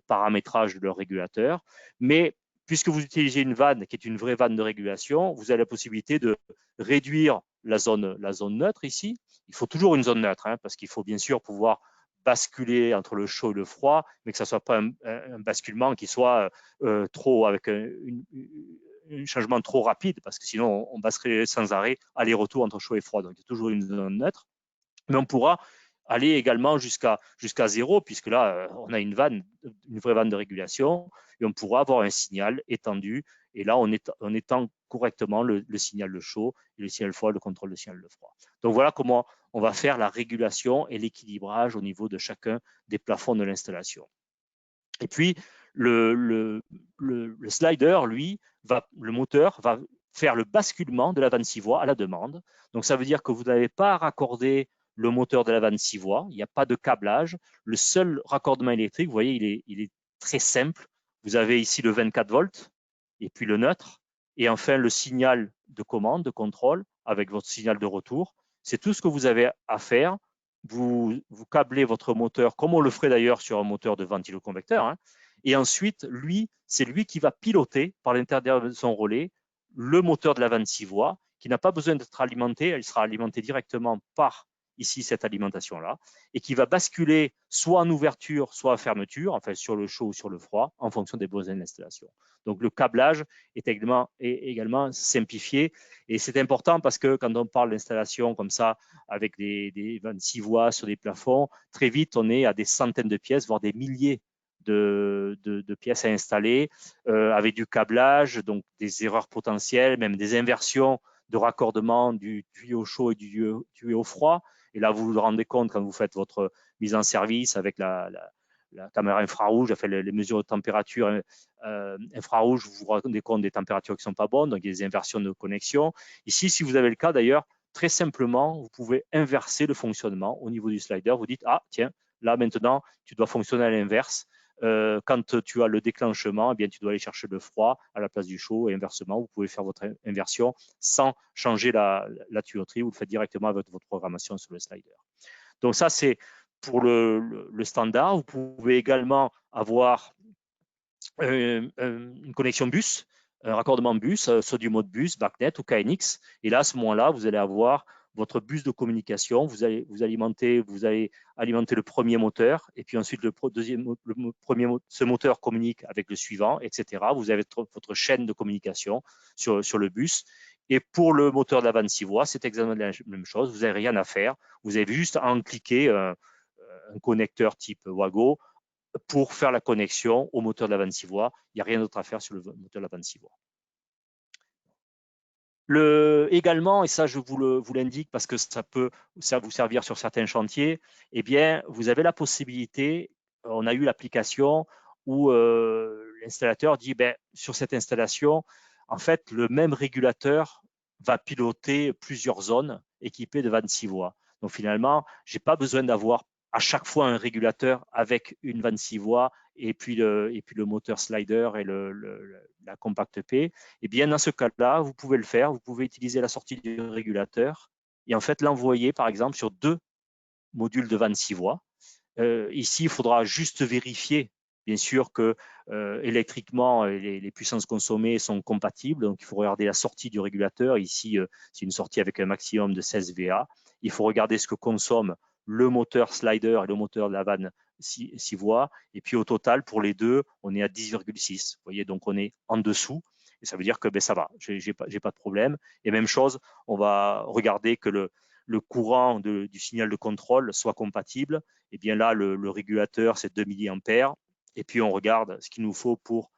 paramétrage de leur régulateur. Mais puisque vous utilisez une vanne qui est une vraie vanne de régulation, vous avez la possibilité de réduire la zone neutre ici. Il faut toujours une zone neutre, hein, parce qu'il faut bien sûr pouvoir basculer entre le chaud et le froid, mais que ça ne soit pas un basculement qui soit trop avec un changement trop rapide, parce que sinon on basculerait sans arrêt aller-retour entre chaud et froid. Donc il y a toujours une zone neutre, mais on pourra aller également jusqu'à 0, puisque là, on a une vraie vanne de régulation, et on pourra avoir un signal étendu, et là, on étend correctement le signal de chaud et le signal froid, le contrôle de signal de froid. Donc voilà comment on va faire la régulation et l'équilibrage au niveau de chacun des plafonds de l'installation. Et puis, le slider, lui, le moteur va faire le basculement de la vanne 6 voies à la demande. Donc, ça veut dire que vous n'avez pas à raccorder le moteur de la vanne 6 voies, il n'y a pas de câblage. Le seul raccordement électrique, vous voyez, il est très simple. Vous avez ici le 24 volts et puis le neutre. Et enfin, le signal de commande, de contrôle avec votre signal de retour. C'est tout ce que vous avez à faire. Vous câblez votre moteur, comme on le ferait d'ailleurs sur un moteur de ventiloconvecteur, hein. Et ensuite, c'est lui qui va piloter par l'intérieur de son relais le moteur de la vanne 6 voies, qui n'a pas besoin d'être alimenté, elle sera alimentée directement par ici cette alimentation-là, et qui va basculer soit en ouverture, soit en fermeture, enfin sur le chaud ou sur le froid, en fonction des besoins de l'installation. Donc le câblage est également simplifié, et c'est important parce que quand on parle d'installation comme ça, avec des 26 voies sur des plafonds, très vite on est à des centaines de pièces, voire des milliers de pièces à installer, avec du câblage, donc des erreurs potentielles, même des inversions de raccordement du tuyau chaud et du tuyau froid. Et là, vous vous rendez compte quand vous faites votre mise en service avec la caméra infrarouge, enfin les mesures de température infrarouge, vous vous rendez compte des températures qui ne sont pas bonnes, donc il y a des inversions de connexion. Ici, si vous avez le cas d'ailleurs, très simplement, vous pouvez inverser le fonctionnement au niveau du slider. Vous dites, ah tiens, là maintenant, tu dois fonctionner à l'inverse. Quand tu as le déclenchement, eh bien, tu dois aller chercher le froid à la place du chaud, et inversement, vous pouvez faire votre inversion sans changer la tuyauterie. Vous le faites directement avec votre programmation sur le slider. Donc ça, c'est pour le standard. Vous pouvez également avoir une connexion bus, un raccordement bus, soit du mode bus, BACnet ou KNX. Et là, à ce moment-là, vous allez avoir votre bus de communication, vous allez alimenter le premier moteur, et puis ensuite ce moteur communique avec le suivant, etc. Vous avez votre chaîne de communication sur le bus. Et pour le moteur de la 26 voies, c'est exactement la même chose. Vous n'avez rien à faire. Vous avez juste à en cliquer un connecteur type Wago pour faire la connexion au moteur de la 26 voies. Il n'y a rien d'autre à faire sur le moteur de la 26 voies. Également, et ça je vous l'indique parce que ça peut vous servir sur certains chantiers, eh bien, vous avez la possibilité, on a eu l'application où l'installateur dit, ben, sur cette installation, en fait, le même régulateur va piloter plusieurs zones équipées de 26 voies. Donc finalement, je n'ai pas besoin d'avoir à chaque fois un régulateur avec une 26 voies et puis le moteur slider et la Compact P. Et bien dans ce cas-là, vous pouvez le faire. Vous pouvez utiliser la sortie du régulateur et en fait l'envoyer par exemple sur 2 modules de 26 voies. Ici, il faudra juste vérifier bien sûr que électriquement, les puissances consommées sont compatibles. Donc, il faut regarder la sortie du régulateur. Ici, c'est une sortie avec un maximum de 16 VA. Il faut regarder ce que consomme le moteur slider et le moteur de la vanne 6 voies. Et puis, au total, pour les deux, on est à 10,6. Vous voyez, donc on est en dessous. Et ça veut dire que ben, ça va, j'ai pas de problème. Et même chose, on va regarder que le courant du signal de contrôle soit compatible. Et bien là, le régulateur, c'est 2 mA. Et puis, on regarde ce qu'il nous faut pour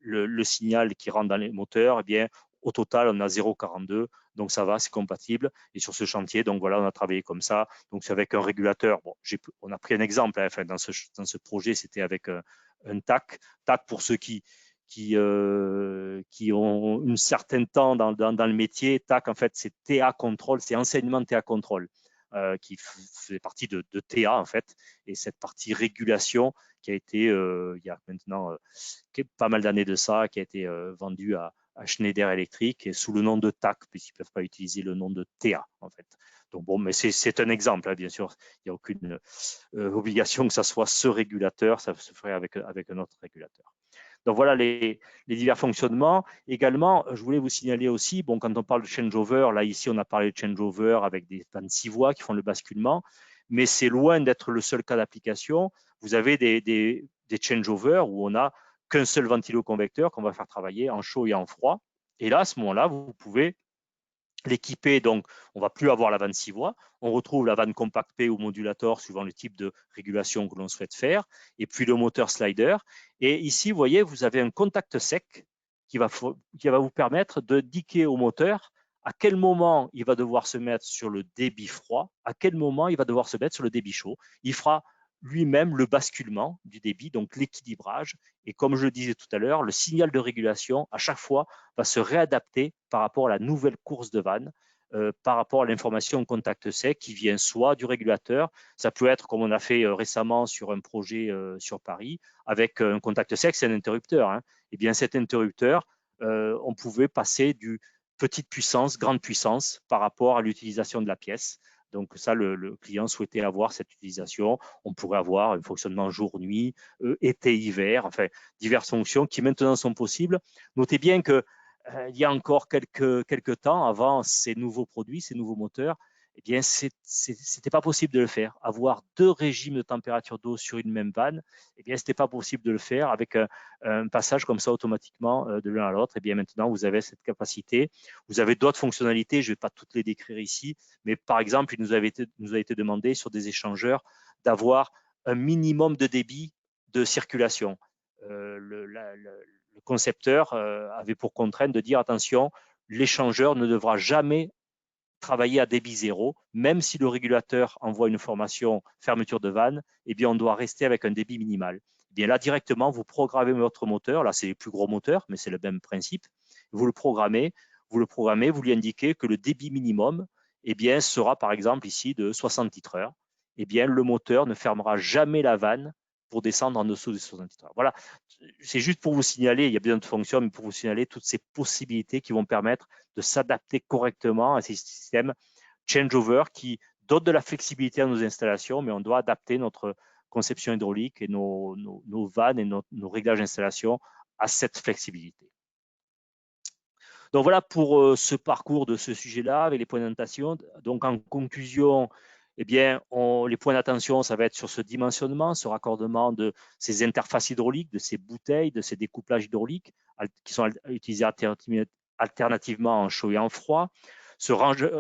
le signal qui rentre dans les moteurs. Et bien, au total, on a 0,42. Donc, ça va, c'est compatible. Et sur ce chantier, donc voilà, on a travaillé comme ça. Donc, c'est avec un régulateur. Bon, on a pris un exemple. Hein, enfin, dans ce projet, c'était avec un TAC. TAC, pour ceux qui ont un certain temps dans le métier, TAC, en fait, c'est TA Control, c'est enseignement TA Control, qui fait partie de TA, en fait, et cette partie régulation qui a été, il y a maintenant pas mal d'années de ça, qui a été vendue à Schneider Electric et sous le nom de TAC, puisqu'ils ne peuvent pas utiliser le nom de TA, en fait. Donc bon, mais c'est un exemple, hein, bien sûr, il n'y a aucune obligation que ça soit ce régulateur, ça se ferait avec un autre régulateur. Donc voilà les divers fonctionnements. Également, je voulais vous signaler aussi, bon, quand on parle de changeover, là ici on a parlé de changeover avec des 26 voies qui font le basculement, mais c'est loin d'être le seul cas d'application. Vous avez des changeovers où on n'a qu'un seul ventiloconvecteur qu'on va faire travailler en chaud et en froid. Et là, à ce moment-là, vous pouvez l'équiper, donc on ne va plus avoir la 26 voies, on retrouve la vanne Compact P ou modulator suivant le type de régulation que l'on souhaite faire, et puis le moteur slider. Et ici, vous voyez, vous avez un contact sec qui va vous permettre d'indiquer au moteur à quel moment il va devoir se mettre sur le débit froid, à quel moment il va devoir se mettre sur le débit chaud. Il fera lui-même le basculement du débit, donc l'équilibrage. Et comme je le disais tout à l'heure, le signal de régulation, à chaque fois, va se réadapter par rapport à la nouvelle course de vanne, par rapport à l'information contact sec qui vient soit du régulateur, ça peut être comme on a fait récemment sur un projet sur Paris, avec un contact sec, c'est un interrupteur. Hein. Et bien cet interrupteur, on pouvait passer du petite puissance, grande puissance par rapport à l'utilisation de la pièce. Donc ça, le client souhaitait avoir cette utilisation. On pourrait avoir un fonctionnement jour-nuit, été-hiver, enfin diverses fonctions qui maintenant sont possibles. Notez bien que il y a encore quelques temps avant ces nouveaux produits, ces nouveaux moteurs, eh bien, c'était pas possible de le faire. Avoir 2 régimes de température d'eau sur une même vanne, eh bien, c'était pas possible de le faire avec un passage comme ça automatiquement de l'un à l'autre. Eh bien, maintenant, vous avez cette capacité. Vous avez d'autres fonctionnalités, je ne vais pas toutes les décrire ici, mais par exemple, il nous a été demandé sur des échangeurs d'avoir un minimum de débit de circulation. Le concepteur avait pour contrainte de dire attention, l'échangeur ne devra jamais travailler à débit zéro, même si le régulateur envoie une information fermeture de vanne, eh bien, on doit rester avec un débit minimal. Eh bien, là, directement, vous programmez votre moteur. Là, c'est les plus gros moteurs, mais c'est le même principe. Vous le programmez, vous lui indiquez que le débit minimum, eh bien, sera par exemple ici de 60 litres/heure. Eh bien, le moteur ne fermera jamais la vanne pour descendre en dessous des 60 litres/heure. Voilà, c'est juste pour vous signaler, il y a bien de fonctions, mais pour vous signaler toutes ces possibilités qui vont permettre de s'adapter correctement à ces systèmes changeover qui donnent de la flexibilité à nos installations, mais on doit adapter notre conception hydraulique et nos vannes et nos réglages d'installation à cette flexibilité. Donc voilà pour ce parcours de ce sujet-là avec les points d'attention. Donc en conclusion, eh bien, les points d'attention, ça va être sur ce dimensionnement, ce raccordement de ces interfaces hydrauliques, de ces bouteilles, de ces découplages hydrauliques qui sont utilisés alternativement en chaud et en froid. Ce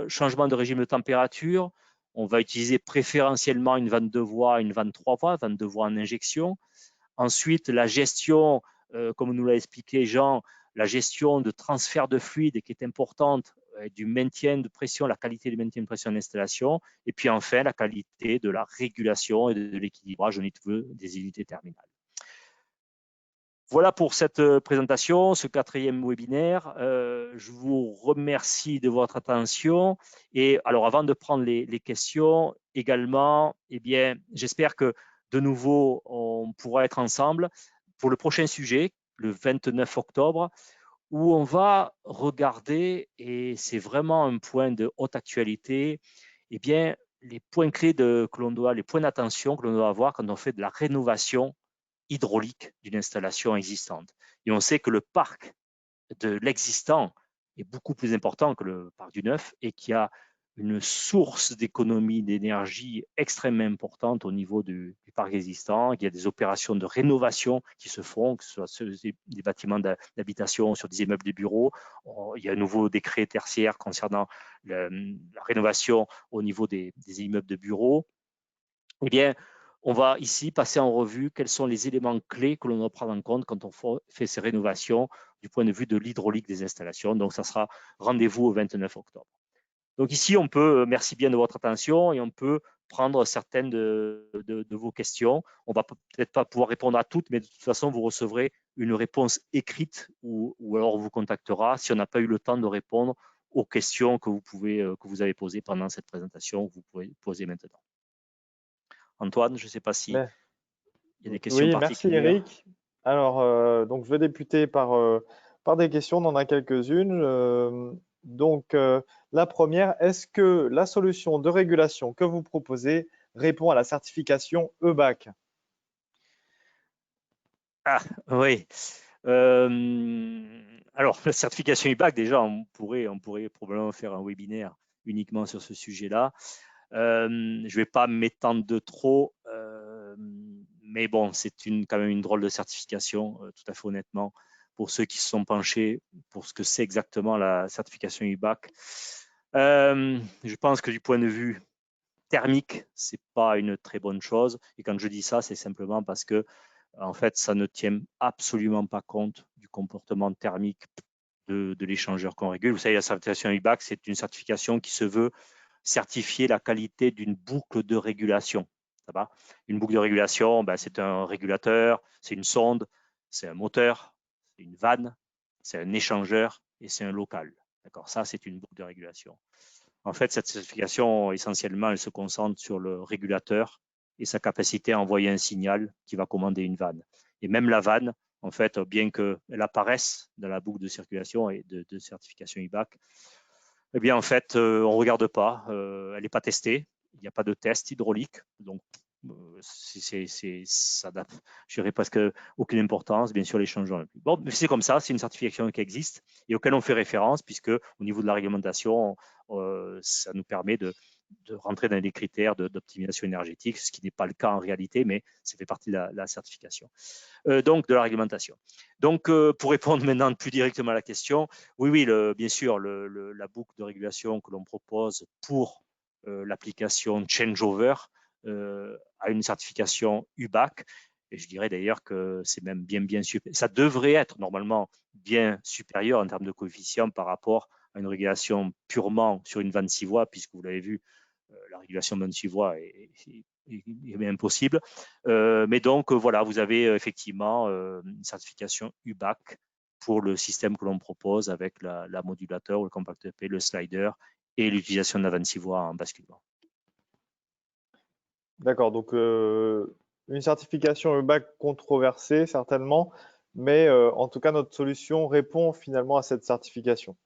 changement de régime de température, on va utiliser préférentiellement une vanne 2 voies, une vanne 3 voies, vanne 2 voies en injection. Ensuite, la gestion, comme nous l'a expliqué Jean, la gestion de transfert de fluide qui est importante, du maintien de pression, la qualité du maintien de pression d'installation, et puis enfin la qualité de la régulation et de l'équilibrage au niveau des unités terminales. Voilà pour cette présentation, ce 4e webinaire. Je vous remercie de votre attention. Et alors, avant de prendre les questions, également, eh bien, j'espère que de nouveau, on pourra être ensemble pour le prochain sujet, le 29 octobre, où on va regarder, et c'est vraiment un point de haute actualité, eh bien, les points clés que l'on doit, les points d'attention que l'on doit avoir quand on fait de la rénovation hydraulique d'une installation existante. Et on sait que le parc de l'existant est beaucoup plus important que le parc du neuf et qu'il y a une source d'économie d'énergie extrêmement importante au niveau du parc existant. Il y a des opérations de rénovation qui se font, que ce soit sur des bâtiments d'habitation, sur des immeubles de bureaux. Il y a un nouveau décret tertiaire concernant la rénovation au niveau des immeubles de bureaux. Eh bien, on va ici passer en revue quels sont les éléments clés que l'on doit prendre en compte quand on fait ces rénovations du point de vue de l'hydraulique des installations. Donc, ça sera rendez-vous au 29 octobre. Donc ici, on peut, merci bien de votre attention, et on peut prendre certaines de vos questions. On ne va peut-être pas pouvoir répondre à toutes, mais de toute façon, vous recevrez une réponse écrite ou alors on vous contactera si on n'a pas eu le temps de répondre aux questions que vous avez posées pendant cette présentation, que vous pouvez poser maintenant. Antoine, je ne sais pas si il y a des questions particulières. Merci Eric. Alors, donc je vais débuter par des questions, on en a quelques-unes. La première, est-ce que la solution de régulation que vous proposez répond à la certification EBAC? Ah, oui. Alors, la certification EBAC, déjà, on pourrait probablement faire un webinaire uniquement sur ce sujet-là. Je ne vais pas m'étendre de trop, mais bon, c'est quand même une drôle de certification, tout à fait honnêtement, pour ceux qui se sont penchés pour ce que c'est exactement la certification EBAC. Je pense que du point de vue thermique, c'est pas une très bonne chose. Et quand je dis ça, c'est simplement parce que, en fait, ça ne tient absolument pas compte du comportement thermique de l'échangeur qu'on régule. Vous savez, la certification EBAC, c'est une certification qui se veut certifier la qualité d'une boucle de régulation. Ça va ? Une boucle de régulation, c'est un régulateur, c'est une sonde, c'est un moteur, c'est une vanne, c'est un échangeur et c'est un local. D'accord ? Ça, c'est une boucle de régulation. En fait, cette certification, essentiellement, elle se concentre sur le régulateur et sa capacité à envoyer un signal qui va commander une vanne. Et même la vanne, en fait, bien qu'elle apparaisse dans la boucle de circulation et de certification EBAC, eh bien, en fait, on ne regarde pas, elle n'est pas testée, il n'y a pas de test hydraulique, donc ça n'a, je dirais presque aucune importance, bien sûr, les changements. Bon, mais c'est comme ça, c'est une certification qui existe et auquel on fait référence, puisque au niveau de la réglementation, ça nous permet rentrer dans les critères d'optimisation énergétique, ce qui n'est pas le cas en réalité, mais ça fait partie de la certification. Donc, de la réglementation. Donc, pour répondre maintenant plus directement à la question, oui, bien sûr, la boucle de régulation que l'on propose pour l'application Changeover a une certification UBAC. Et je dirais d'ailleurs que c'est même bien supérieur. Ça devrait être normalement bien supérieur en termes de coefficient par rapport à une régulation purement sur une vanne 6 voies, puisque vous l'avez vu, la régulation de vanne 6 voies est impossible. Mais donc, voilà, vous avez effectivement une certification UBAC pour le système que l'on propose avec la modulateur, le compact EP, le slider et l'utilisation de la vanne 6 voies en basculement. D'accord, donc une certification UBAC controversée certainement, mais en tout cas notre solution répond finalement à cette certification.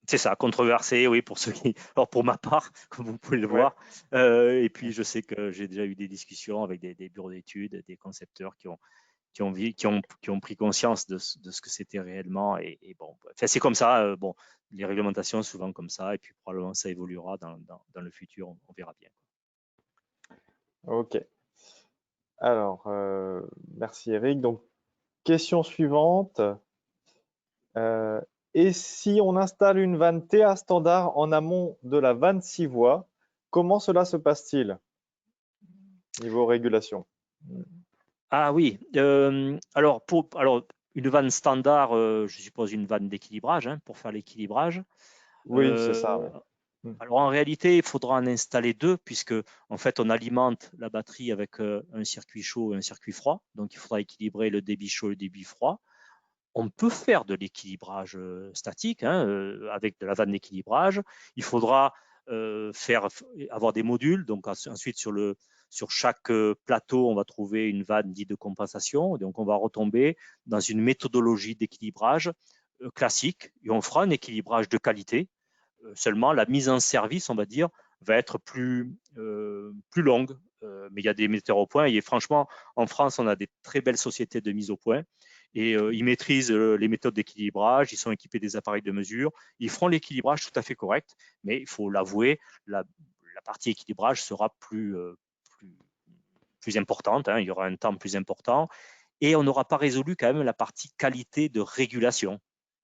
C'est ça, controversé, oui, pour ceux qui. Alors pour ma part, comme vous pouvez le voir, et puis je sais que j'ai déjà eu des discussions avec des bureaux d'études, des concepteurs qui ont pris conscience de ce que c'était réellement. Et bon, enfin, c'est comme ça. Bon, les réglementations souvent comme ça, et puis probablement ça évoluera dans le futur. On verra bien. Ok. Alors, merci Eric. Donc, question suivante. Et si on installe une vanne TA standard en amont de la vanne 6 voies, comment cela se passe-t-il niveau régulation? Ah oui, alors une vanne standard, je suppose une vanne d'équilibrage pour faire l'équilibrage. Oui, c'est ça. Ouais. Alors en réalité, il faudra en installer deux puisque en fait on alimente la batterie avec un circuit chaud et un circuit froid. Donc il faudra équilibrer le débit chaud et le débit froid. On peut faire de l'équilibrage statique avec de la vanne d'équilibrage. Il faudra avoir des modules. Donc ensuite sur chaque plateau, on va trouver une vanne dite de compensation. Donc on va retomber dans une méthodologie d'équilibrage classique et on fera un équilibrage de qualité. Seulement, la mise en service, on va dire, va être plus longue. Mais il y a des metteurs au point. Et franchement, en France, on a des très belles sociétés de mise au point. Et ils maîtrisent les méthodes d'équilibrage, ils sont équipés des appareils de mesure, ils feront l'équilibrage tout à fait correct, mais il faut l'avouer, la partie équilibrage sera plus importante, il y aura un temps plus important, et on n'aura pas résolu quand même la partie qualité de régulation,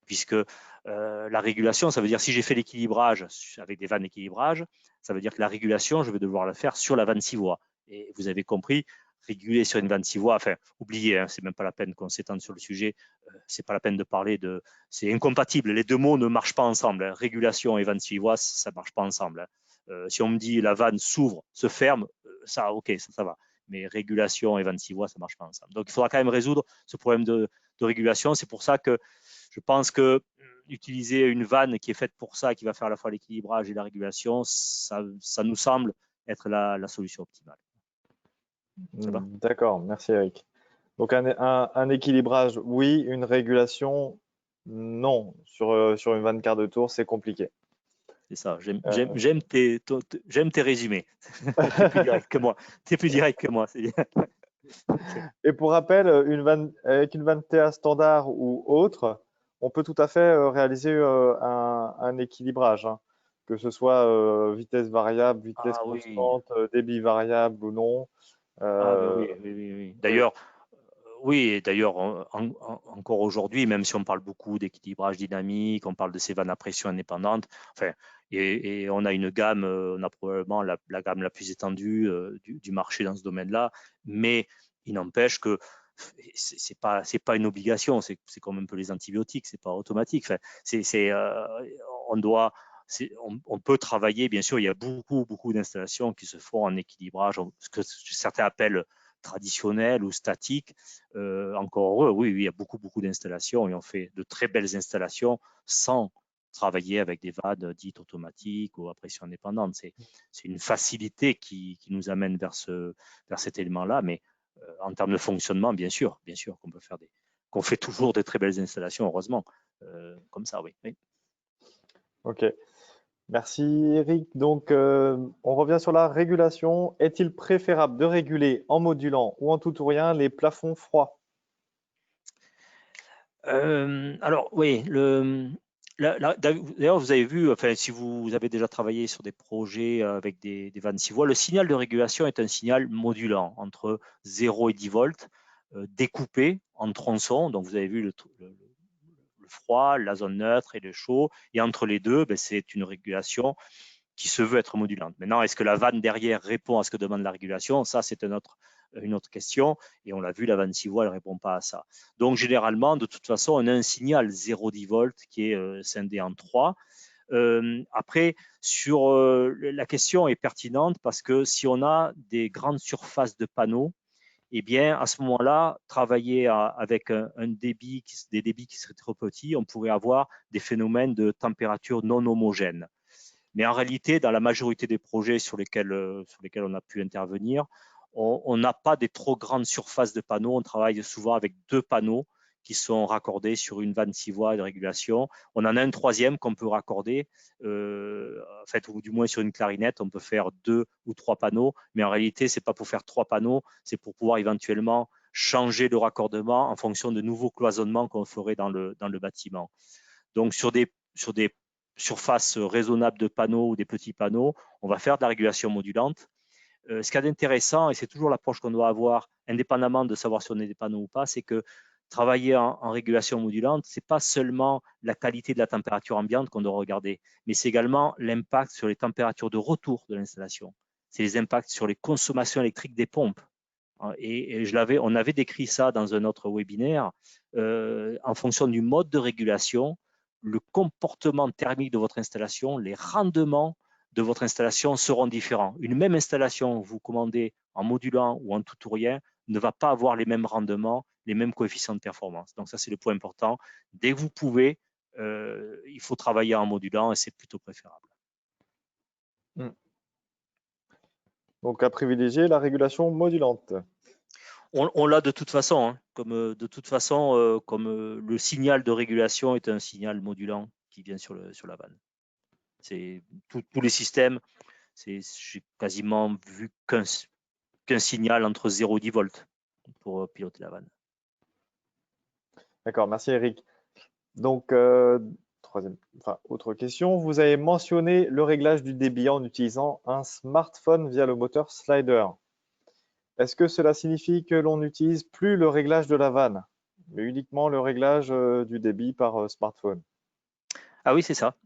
puisque la régulation, ça veut dire si j'ai fait l'équilibrage avec des vannes d'équilibrage, ça veut dire que la régulation, je vais devoir la faire sur la vanne 6 voies. Et vous avez compris, réguler sur une vanne 6 voies, enfin, oubliez, c'est même pas la peine qu'on s'étende sur le sujet, c'est pas la peine de parler de. C'est incompatible, les deux mots ne marchent pas ensemble. Régulation et vanne 6 voies, ça marche pas ensemble. Si on me dit la vanne s'ouvre, se ferme, ça, ok, ça va. Mais régulation et vanne 6 voies, ça marche pas ensemble. Donc il faudra quand même résoudre ce problème de régulation. C'est pour ça que je pense que utiliser une vanne qui est faite pour ça, qui va faire à la fois l'équilibrage et la régulation, ça nous semble être la solution optimale. D'accord, merci Eric. Donc un équilibrage, oui, une régulation, non. Sur une vanne quart de tour, c'est compliqué. C'est ça, j'aime tes résumés. T'es plus direct que moi. T'es plus direct que moi. Et pour rappel, avec une vanne TA standard ou autre, on peut tout à fait réaliser un équilibrage, que ce soit vitesse variable, vitesse constante, débit variable ou non. Oui. D'ailleurs, encore aujourd'hui, même si on parle beaucoup d'équilibrage dynamique, on parle de ces vannes à pression indépendante, enfin, et on a une gamme, on a probablement la gamme la plus étendue du marché dans ce domaine-là, mais il n'empêche que c'est pas une obligation, c'est comme un peu les antibiotiques, c'est pas automatique. Enfin, on peut travailler, bien sûr, il y a beaucoup d'installations qui se font en équilibrage, ce que certains appellent traditionnel ou statique. Encore heureux, oui, il y a beaucoup d'installations et on fait de très belles installations sans travailler avec des vannes dites automatiques ou à pression indépendante. C'est une facilité qui nous amène vers cet élément-là, mais en termes de fonctionnement, bien sûr qu'on fait toujours de très belles installations, heureusement, comme ça, oui. Ok. Merci Eric. Donc, on revient sur la régulation. Est-il préférable de réguler en modulant ou en tout ou rien les plafonds froids? Alors oui, D'ailleurs, vous avez vu, enfin, si vous avez déjà travaillé sur des projets avec des vannes 6 voies, le signal de régulation est un signal modulant entre 0 et 10 volts, découpé en tronçons. Donc, vous avez vu le froid, la zone neutre et le chaud. Et entre les deux, ben, c'est une régulation qui se veut être modulante. Maintenant, est-ce que la vanne derrière répond à ce que demande la régulation? Ça, c'est une autre question. Et on l'a vu, la vanne 6 voies, elle ne répond pas à ça. Donc, généralement, de toute façon, on a un signal 0,10 volts qui est scindé en 3. Après, la question est pertinente parce que si on a des grandes surfaces de panneaux, eh bien, à ce moment-là, travailler avec des débits qui seraient trop petits, on pourrait avoir des phénomènes de température non homogènes. Mais en réalité, dans la majorité des projets sur lesquels on a pu intervenir, on n'a pas des trop grandes surfaces de panneaux. On travaille souvent avec 2 panneaux qui sont raccordés sur une vanne 6 voies de régulation. On en a un troisième qu'on peut raccorder, en fait, ou du moins sur une clarinette, on peut faire 2 ou 3 panneaux, mais en réalité, ce n'est pas pour faire 3 panneaux, c'est pour pouvoir éventuellement changer le raccordement en fonction de nouveaux cloisonnements qu'on ferait dans le bâtiment. Donc, sur des surfaces raisonnables de panneaux ou des petits panneaux, on va faire de la régulation modulante. Ce qui est intéressant, et c'est toujours l'approche qu'on doit avoir, indépendamment de savoir si on est des panneaux ou pas, c'est que travailler en régulation modulante, ce n'est pas seulement la qualité de la température ambiante qu'on doit regarder, mais c'est également l'impact sur les températures de retour de l'installation. C'est les impacts sur les consommations électriques des pompes. Et on avait décrit ça dans un autre webinaire. En fonction du mode de régulation, le comportement thermique de votre installation, les rendements de votre installation seront différents. Une même installation, vous commandez en modulant ou en tout ou rien, ne va pas avoir les mêmes rendements, les mêmes coefficients de performance. Donc ça, c'est le point important. Dès que vous pouvez, il faut travailler en modulant et c'est plutôt préférable. Donc, à privilégier la régulation modulante. On l'a de toute façon, hein, comme le signal de régulation est un signal modulant qui vient sur la vanne. C'est tous les systèmes, j'ai quasiment vu qu'un signal entre 0 et 10 volts pour piloter la vanne. D'accord, merci Eric. Donc, autre question, vous avez mentionné le réglage du débit en utilisant un smartphone via le moteur slider. Est-ce que cela signifie que l'on n'utilise plus le réglage de la vanne, mais uniquement le réglage du débit par smartphone? Ah oui, c'est ça,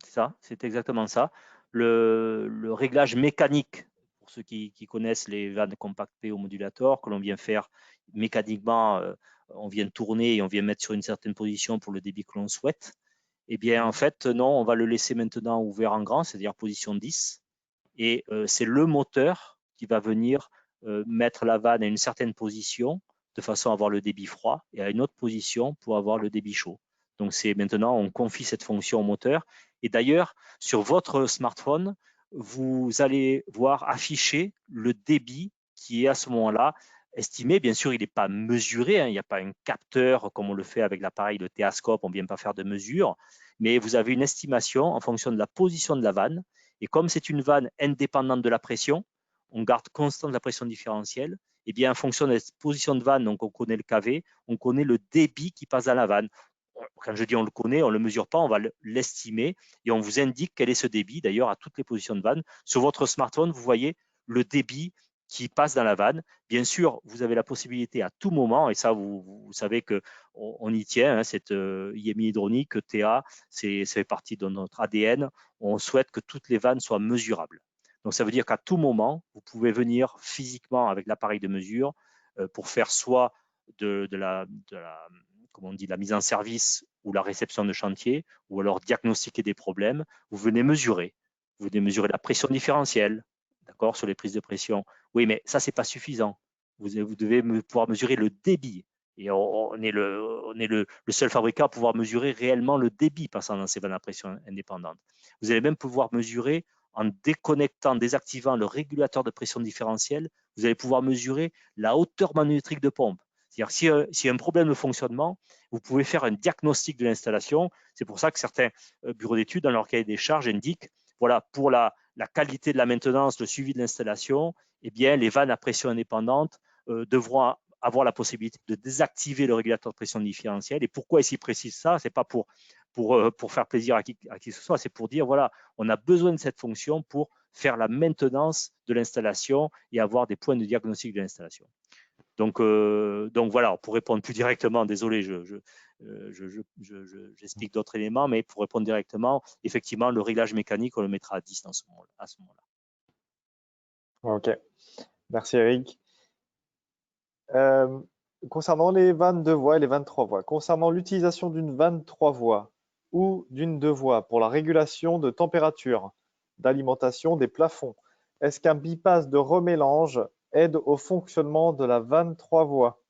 c'est exactement ça. Le réglage mécanique, pour ceux qui connaissent les vannes compactées au modulateur, que l'on vient faire mécaniquement, on vient tourner et on vient mettre sur une certaine position pour le débit que l'on souhaite. Eh bien, en fait, non, on va le laisser maintenant ouvert en grand, c'est-à-dire position 10. Et c'est le moteur qui va venir mettre la vanne à une certaine position de façon à avoir le débit froid et à une autre position pour avoir le débit chaud. Donc, c'est maintenant, on confie cette fonction au moteur. Et d'ailleurs, sur votre smartphone, vous allez voir afficher le débit qui est à ce moment-là estimé. Bien sûr, il n'est pas mesuré, hein, il n'y a pas un capteur comme on le fait avec l'appareil de théascope, on ne vient pas faire de mesure, mais vous avez une estimation en fonction de la position de la vanne. Et comme c'est une vanne indépendante de la pression, on garde constante la pression différentielle. Et bien, en fonction de la position de vanne, donc on connaît le KV, on connaît le débit qui passe dans la vanne. Quand je dis on le connaît, on ne le mesure pas, on va l'estimer et on vous indique quel est ce débit. D'ailleurs, à toutes les positions de vanne, sur votre smartphone, vous voyez le débit qui passe dans la vanne. Bien sûr, vous avez la possibilité à tout moment, et ça, vous savez qu'on y tient, hein, cette IMI hydronique, TA, ça fait partie de notre ADN. On souhaite que toutes les vannes soient mesurables. Donc, ça veut dire qu'à tout moment, vous pouvez venir physiquement avec l'appareil de mesure pour faire soit de la mise en service ou la réception de chantier, ou alors diagnostiquer des problèmes. Vous venez mesurer. Vous venez mesurer la pression différentielle, d'accord, sur les prises de pression. Oui, mais ça, ce n'est pas suffisant. Vous devez pouvoir mesurer le débit. Et on est le seul fabricant à pouvoir mesurer réellement le débit passant dans ces vannes à pression indépendantes. Vous allez même pouvoir mesurer en déconnectant, désactivant le régulateur de pression différentielle, vous allez pouvoir mesurer la hauteur manumétrique de pompe. C'est-à-dire s'il y a un problème de fonctionnement, vous pouvez faire un diagnostic de l'installation. C'est pour ça que certains bureaux d'études, dans leur cahier des charges, indiquent, voilà, pour la qualité de la maintenance, le suivi de l'installation, eh bien, les vannes à pression indépendante devront avoir la possibilité de désactiver le régulateur de pression différentielle. Et pourquoi ici précise ça? C'est pas pour faire plaisir à qui que ce soit, c'est pour dire, voilà, on a besoin de cette fonction pour faire la maintenance de l'installation et avoir des points de diagnostic de l'installation. Donc voilà, pour répondre plus directement, désolé, j'explique d'autres éléments, mais pour répondre directement, effectivement, le réglage mécanique, on le mettra à 10 à ce moment-là. Ok, merci Eric. Concernant les 22 voies et les 23 voies, concernant l'utilisation d'une 23 voies ou d'une 2 voies pour la régulation de température, d'alimentation des plafonds, est-ce qu'un bypass de remélange aide au fonctionnement de la 23 voies?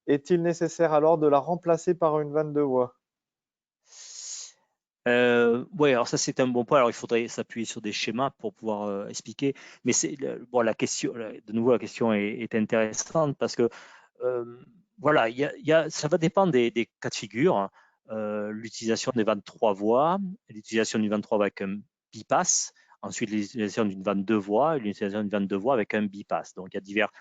Est-il nécessaire alors de la remplacer par une 22 voies? Oui, alors ça c'est un bon point. Alors il faudrait s'appuyer sur des schémas pour pouvoir expliquer. Mais bon, la question, de nouveau, la question est intéressante parce que voilà, ça va dépendre des cas de figure. L'utilisation des 23 voies, l'utilisation d'une 23 voies avec un bypass, ensuite l'utilisation d'une 22 voies et l'utilisation d'une 22 voies avec un bypass. Donc il y a divers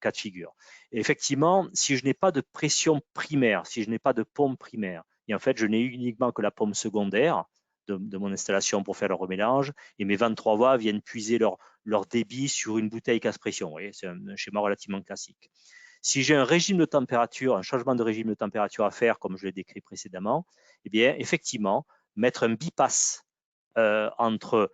cas de figure. Et effectivement, si je n'ai pas de pression primaire, si je n'ai pas de pompe primaire, et en fait, je n'ai uniquement que la pompe secondaire de mon installation pour faire le remélange, et mes 23 voies viennent puiser leur débit sur une bouteille casse-pression. Vous voyez, c'est un schéma relativement classique. Si j'ai un régime de température, un changement de régime de température à faire, comme je l'ai décrit précédemment, eh bien, effectivement, mettre un bypass entre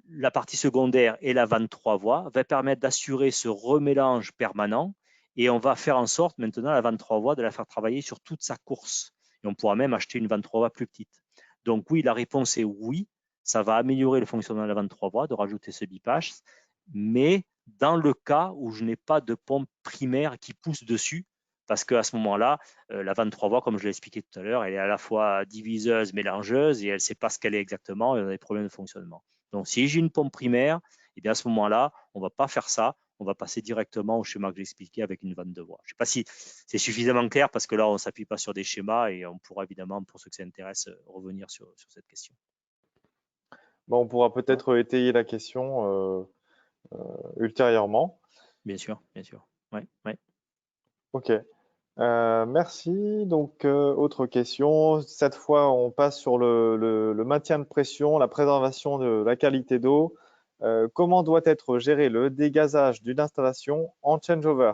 la partie secondaire et la 23 voies va permettre d'assurer ce remélange permanent, et on va faire en sorte maintenant la 23 voies de la faire travailler sur toute sa course. Et on pourra même acheter une 23 voies plus petite. Donc oui, la réponse est oui, ça va améliorer le fonctionnement de la 23 voies de rajouter ce bypass, mais dans le cas où je n'ai pas de pompe primaire qui pousse dessus, parce qu'à ce moment-là, la 23 voies, comme je l'ai expliqué tout à l'heure, elle est à la fois diviseuse, mélangeuse, et elle ne sait pas ce qu'elle est exactement, et on a des problèmes de fonctionnement. Donc si j'ai une pompe primaire, et bien à ce moment-là, on ne va pas faire ça, on va passer directement au schéma que j'ai expliqué avec une 22 voies. Je ne sais pas si c'est suffisamment clair, parce que là, on ne s'appuie pas sur des schémas, et on pourra évidemment, pour ceux que ça intéresse, revenir sur cette question. Bon, on pourra peut-être étayer la question ultérieurement. Bien sûr, bien sûr. Ouais, ouais. Ok. Merci. Donc, autre question. Cette fois, on passe sur le maintien de pression, la préservation de la qualité d'eau. Comment doit être géré le dégazage d'une installation en changeover?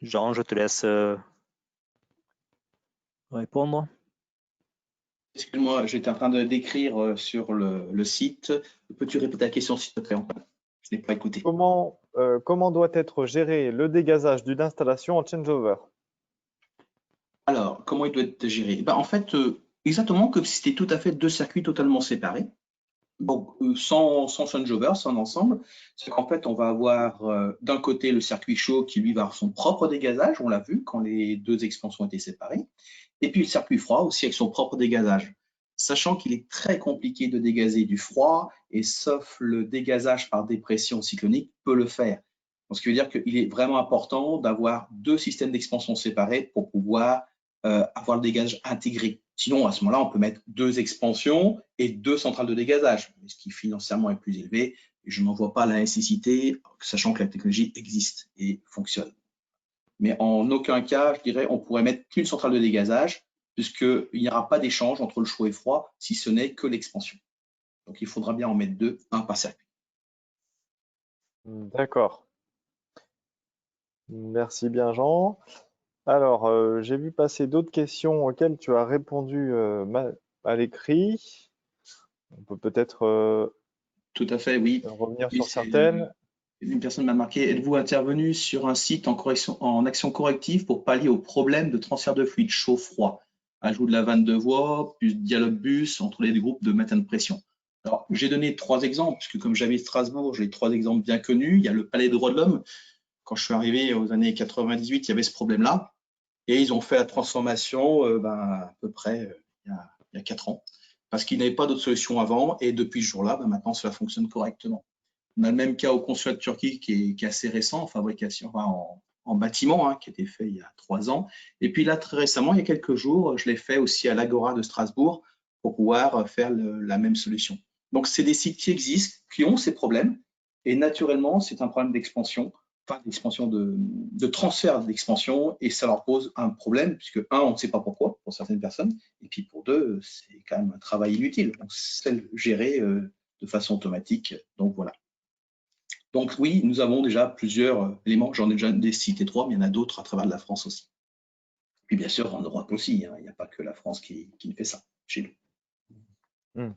Jean, je te laisse répondre. Excuse-moi, j'étais en train de décrire sur le site. Peux-tu répéter la question, s'il te plaît, Antoine? Je n'ai pas écouté. Comment doit être géré le dégazage d'une installation en changeover? Alors, comment il doit être géré? En fait, exactement comme si c'était tout à fait deux circuits totalement séparés. Donc, sans changeover, sans ensemble, c'est qu'en fait, on va avoir d'un côté le circuit chaud qui, lui, va avoir son propre dégazage, on l'a vu quand les deux expansions étaient séparées, et puis le circuit froid aussi avec son propre dégazage. Sachant qu'il est très compliqué de dégazer du froid, et sauf le dégazage par dépression cyclonique peut le faire. Donc, ce qui veut dire qu'il est vraiment important d'avoir deux systèmes d'expansion séparés pour pouvoir avoir le dégazage intégré. Sinon, à ce moment-là, on peut mettre deux expansions et deux centrales de dégazage, ce qui financièrement est plus élevé. Et je n'en vois pas la nécessité, sachant que la technologie existe et fonctionne. Mais en aucun cas, je dirais, on pourrait mettre qu'une centrale de dégazage, puisqu'il n'y aura pas d'échange entre le chaud et froid, si ce n'est que l'expansion. Donc, il faudra bien en mettre deux, un par circuit. D'accord. Merci bien, Jean. Alors, j'ai vu passer d'autres questions auxquelles tu as répondu à l'écrit. On peut peut-être Tout à fait, oui. revenir Oui, sur certaines. Une personne m'a marqué, êtes-vous intervenu sur un site en action corrective pour pallier au problème de transfert de fluide chaud-froid? Ajout de la 22 voies, plus dialogue bus entre les groupes de maintien de pression. Alors, j'ai donné 3 exemples, puisque comme j'habite Strasbourg, j'ai 3 exemples bien connus. Il y a le Palais des droits de l'homme. Quand je suis arrivé aux années 98, il y avait ce problème-là. Et ils ont fait la transformation à peu près il y a 4 ans, parce qu'ils n'avaient pas d'autre solution avant. Et depuis ce jour-là, maintenant, cela fonctionne correctement. On a le même cas au consulat de Turquie qui est assez récent en fabrication, en bâtiment, qui a été fait il y a 3 ans. Et puis là, très récemment, il y a quelques jours, je l'ai fait aussi à l'Agora de Strasbourg pour pouvoir faire la même solution. Donc, c'est des sites qui existent, qui ont ces problèmes Et naturellement, c'est un problème d'expansion, enfin d'expansion de transfert d'expansion, et ça leur pose un problème, puisque on ne sait pas pourquoi pour certaines personnes, et puis pour deux, c'est quand même un travail inutile. Donc, c'est le gérer de façon automatique. Donc voilà. Donc oui, nous avons déjà plusieurs éléments. J'en ai déjà cité 3, mais il y en a d'autres à travers la France aussi. Puis bien sûr, en Europe aussi. Il n'y a pas que la France qui fait ça chez nous.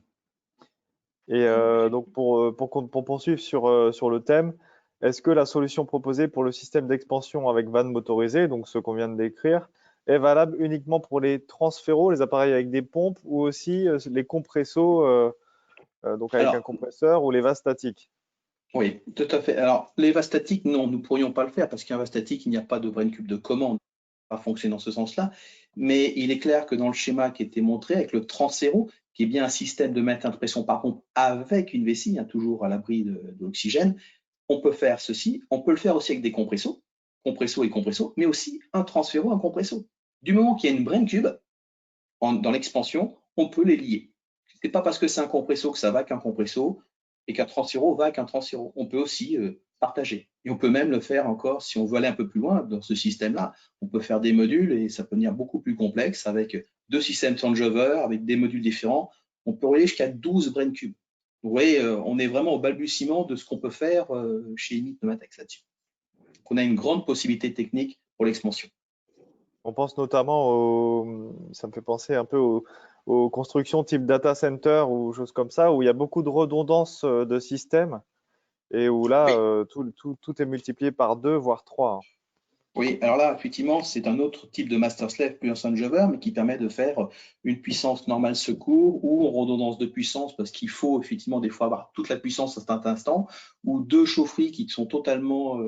Et donc pour poursuivre sur le thème, est-ce que la solution proposée pour le système d'expansion avec vannes motorisées, donc ce qu'on vient de décrire, est valable uniquement pour les transféros, les appareils avec des pompes, ou aussi les compressos, donc avec un compresseur, ou les vases statiques? Oui, tout à fait. Alors, les vases statiques, non, nous ne pourrions pas le faire parce qu'un vase statique, il n'y a pas de Braincube de commande. Ça va fonctionner dans ce sens-là. Mais il est clair que dans le schéma qui était montré avec le Transfero, qui est bien un système de maintien de pression par pompe avec une vessie, toujours à l'abri de l'oxygène, on peut faire ceci. On peut le faire aussi avec des compressos, compresso et compresso, mais aussi un Transfero, un compresso. Du moment qu'il y a une Braincube dans l'expansion, on peut les lier. Ce n'est pas parce que c'est un compresso que ça va qu'un compresso, et qu'un Transfero va qu'un Transfero. On peut aussi partager. Et on peut même le faire encore, si on veut aller un peu plus loin dans ce système-là, on peut faire des modules et ça peut devenir beaucoup plus complexe avec 2 systèmes changeover, avec des modules différents. On peut aller jusqu'à 12 Braincube. Vous voyez, on est vraiment au balbutiement de ce qu'on peut faire chez Init Pneumatex là-dessus. On a une grande possibilité technique pour l'expansion. On pense notamment ça me fait penser un peu aux constructions type data center ou choses comme ça, où il y a beaucoup de redondance de systèmes et où là, oui, tout est multiplié par 2, voire 3. Oui, alors là, effectivement, c'est un autre type de master slave plus un changeover, mais qui permet de faire une puissance normale secours ou en redondance de puissance, parce qu'il faut effectivement des fois avoir toute la puissance à cet instant, ou 2 chaufferies qui sont totalement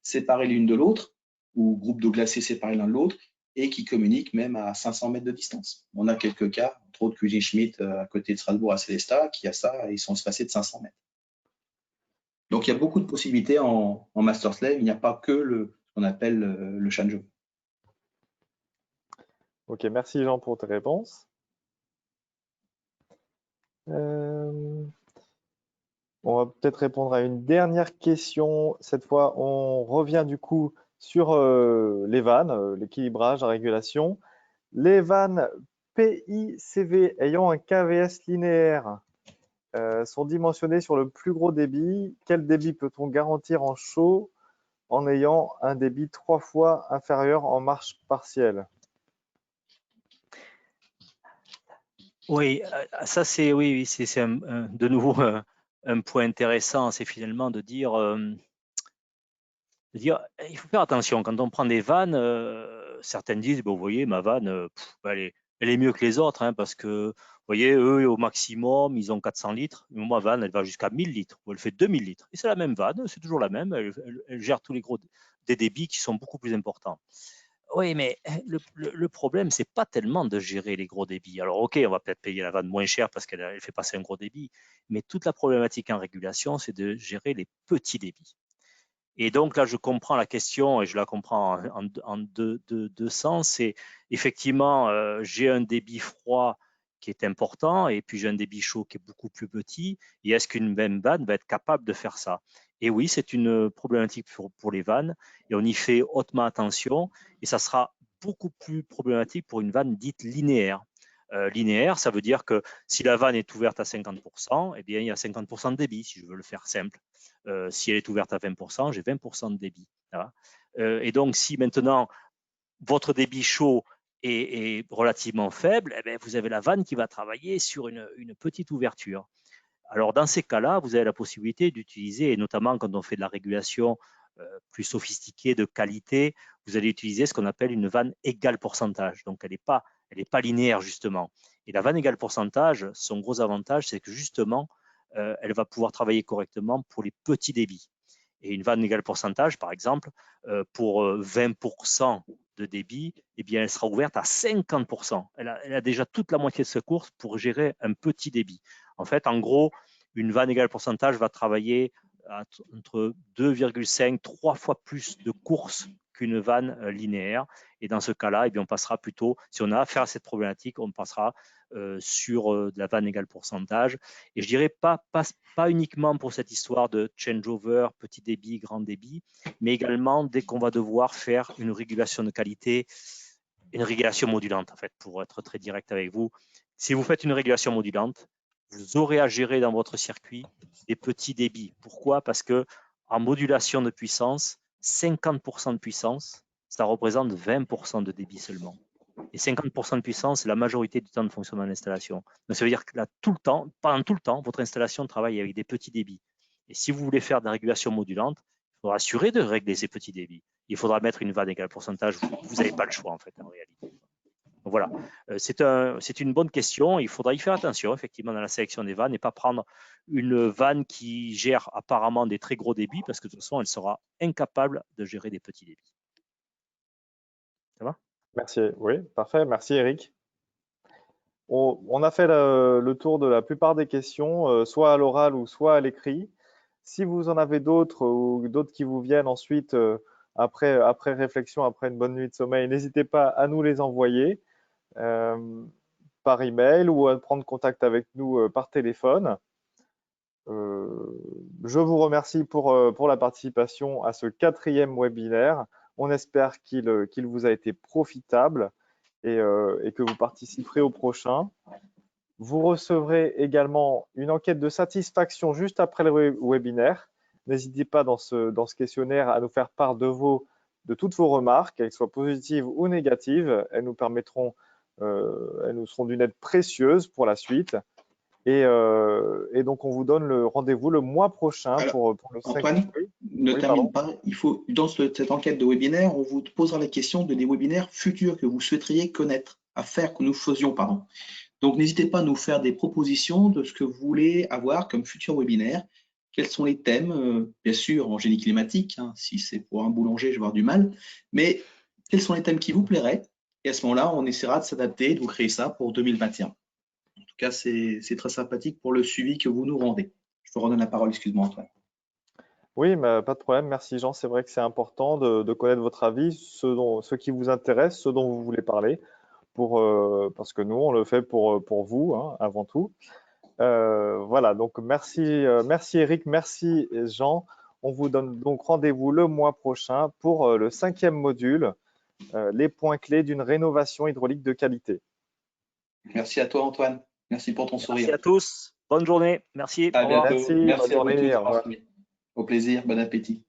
séparées l'une de l'autre, ou groupes d'eau glacée séparés l'un de l'autre, et qui communiquent même à 500 mètres de distance. On a quelques cas, entre autres Cuisine Schmidt à côté de Strasbourg à Célestat, qui a ça, et ils sont espacés de 500 mètres. Donc, il y a beaucoup de possibilités en master slave. Il n'y a pas que ce qu'on appelle le changeover. Ok, merci Jean pour tes réponses. On va peut-être répondre à une dernière question. Cette fois, on revient du coup sur les vannes, l'équilibrage, la régulation. Les vannes PICV ayant un KVS linéaire sont dimensionnées sur le plus gros débit. Quel débit peut-on garantir en chaud en ayant un débit 3 fois inférieur en marche partielle? Oui, ça c'est oui, c'est de nouveau un point intéressant, c'est finalement de dire il faut faire attention quand on prend des vannes. Certaines disent, bon, vous voyez, ma vanne, elle est mieux que les autres, hein, parce que vous voyez, eux au maximum ils ont 400 litres, mais ma vanne elle va jusqu'à 1000 litres ou elle fait 2000 litres et c'est la même vanne, c'est toujours la même, elle gère tous les gros des débits qui sont beaucoup plus importants. Oui, mais le problème, c'est pas tellement de gérer les gros débits. Alors, OK, on va peut-être payer la vanne moins cher parce qu'elle fait passer un gros débit, mais toute la problématique en régulation, c'est de gérer les petits débits. Et donc là, je comprends la question et je la comprends en deux sens. C'est effectivement, j'ai un débit froid qui est important et puis j'ai un débit chaud qui est beaucoup plus petit. Et est-ce qu'une même vanne va être capable de faire ça? Et oui, c'est une problématique pour les vannes et on y fait hautement attention et ça sera beaucoup plus problématique pour une vanne dite linéaire. Linéaire, ça veut dire que si la vanne est ouverte à 50%, eh bien, il y a 50% de débit, si je veux le faire simple. Si elle est ouverte à 20%, j'ai 20% de débit. Et donc, si maintenant votre débit chaud est relativement faible, eh bien, vous avez la vanne qui va travailler sur une petite ouverture. Alors, dans ces cas-là, vous avez la possibilité d'utiliser, et notamment quand on fait de la régulation plus sophistiquée de qualité, vous allez utiliser ce qu'on appelle une vanne égale pourcentage. Donc, elle n'est pas linéaire, justement. Et la vanne égale pourcentage, son gros avantage, c'est que justement, elle va pouvoir travailler correctement pour les petits débits. Et une vanne égale pourcentage, par exemple, pour 20% de débit, eh bien, elle sera ouverte à 50%. Elle a déjà toute la moitié de sa course pour gérer un petit débit. En fait, en gros, une vanne égale pourcentage va travailler entre 2,5 3 fois plus de courses qu'une vanne linéaire. Et dans ce cas-là, on passera plutôt, si on a affaire à cette problématique, on passera sur de la vanne égale pourcentage. Et je dirais pas uniquement pour cette histoire de changeover, petit débit, grand débit, mais également dès qu'on va devoir faire une régulation de qualité, une régulation modulante, en fait, pour être très direct avec vous. Si vous faites une régulation modulante, vous aurez à gérer dans votre circuit des petits débits. Pourquoi? Parce que en modulation de puissance, 50% de puissance, ça représente 20% de débit seulement. Et 50% de puissance, c'est la majorité du temps de fonctionnement de l'installation. Donc, ça veut dire que là, pendant tout le temps, votre installation travaille avec des petits débits. Et si vous voulez faire de la régulation modulante, il faudra assurer de régler ces petits débits. Il faudra mettre une vanne égale pourcentage. Vous n'avez pas le choix, en fait, en réalité. Donc, voilà, c'est une bonne question. Il faudra y faire attention, effectivement, dans la sélection des vannes et pas prendre une vanne qui gère apparemment des très gros débits parce que de toute façon, elle sera incapable de gérer des petits débits. Ça va? Merci, oui, parfait. Merci Eric. On a fait le tour de la plupart des questions, soit à l'oral ou soit à l'écrit. Si vous en avez d'autres ou d'autres qui vous viennent ensuite après réflexion, après une bonne nuit de sommeil, n'hésitez pas à nous les envoyer par email ou à prendre contact avec nous par téléphone. Je vous remercie pour la participation à ce 4e webinaire. On espère qu'il vous a été profitable et que vous participerez au prochain. Vous recevrez également une enquête de satisfaction juste après le webinaire. N'hésitez pas dans ce questionnaire à nous faire part de toutes vos remarques, qu'elles soient positives ou négatives. Elles nous permettront, elles nous seront d'une aide précieuse pour la suite. Et donc, on vous donne le rendez-vous le mois prochain. Alors, pour le Antoine, 5... ne termine pas. Il faut, dans cette enquête de webinaire, on vous posera la question des webinaires futurs que vous souhaiteriez connaître, que nous faisions, pardon. Donc, n'hésitez pas à nous faire des propositions de ce que vous voulez avoir comme futur webinaire. Quels sont les thèmes, bien sûr, en génie climatique, hein, si c'est pour un boulanger, je vais avoir du mal, mais quels sont les thèmes qui vous plairaient? Et à ce moment-là, on essaiera de s'adapter, de vous créer ça pour 2021. En tout cas, c'est très sympathique pour le suivi que vous nous rendez. Je te redonne la parole, excuse-moi Antoine. Oui, mais pas de problème. Merci Jean. C'est vrai que c'est important de connaître votre avis, ce qui vous intéresse, ce dont vous voulez parler, parce que nous, on le fait pour vous, hein, avant tout. Voilà, donc merci Eric, merci Jean. On vous donne donc rendez-vous le mois prochain pour le 5e module, les points clés d'une rénovation hydraulique de qualité. Merci à toi Antoine. Merci pour ton sourire. Merci à tous. Bonne journée. Merci. À bientôt. Merci, Merci bonne à vous journée, tous au revoir. d'avoir suivi. Au plaisir. Bon appétit.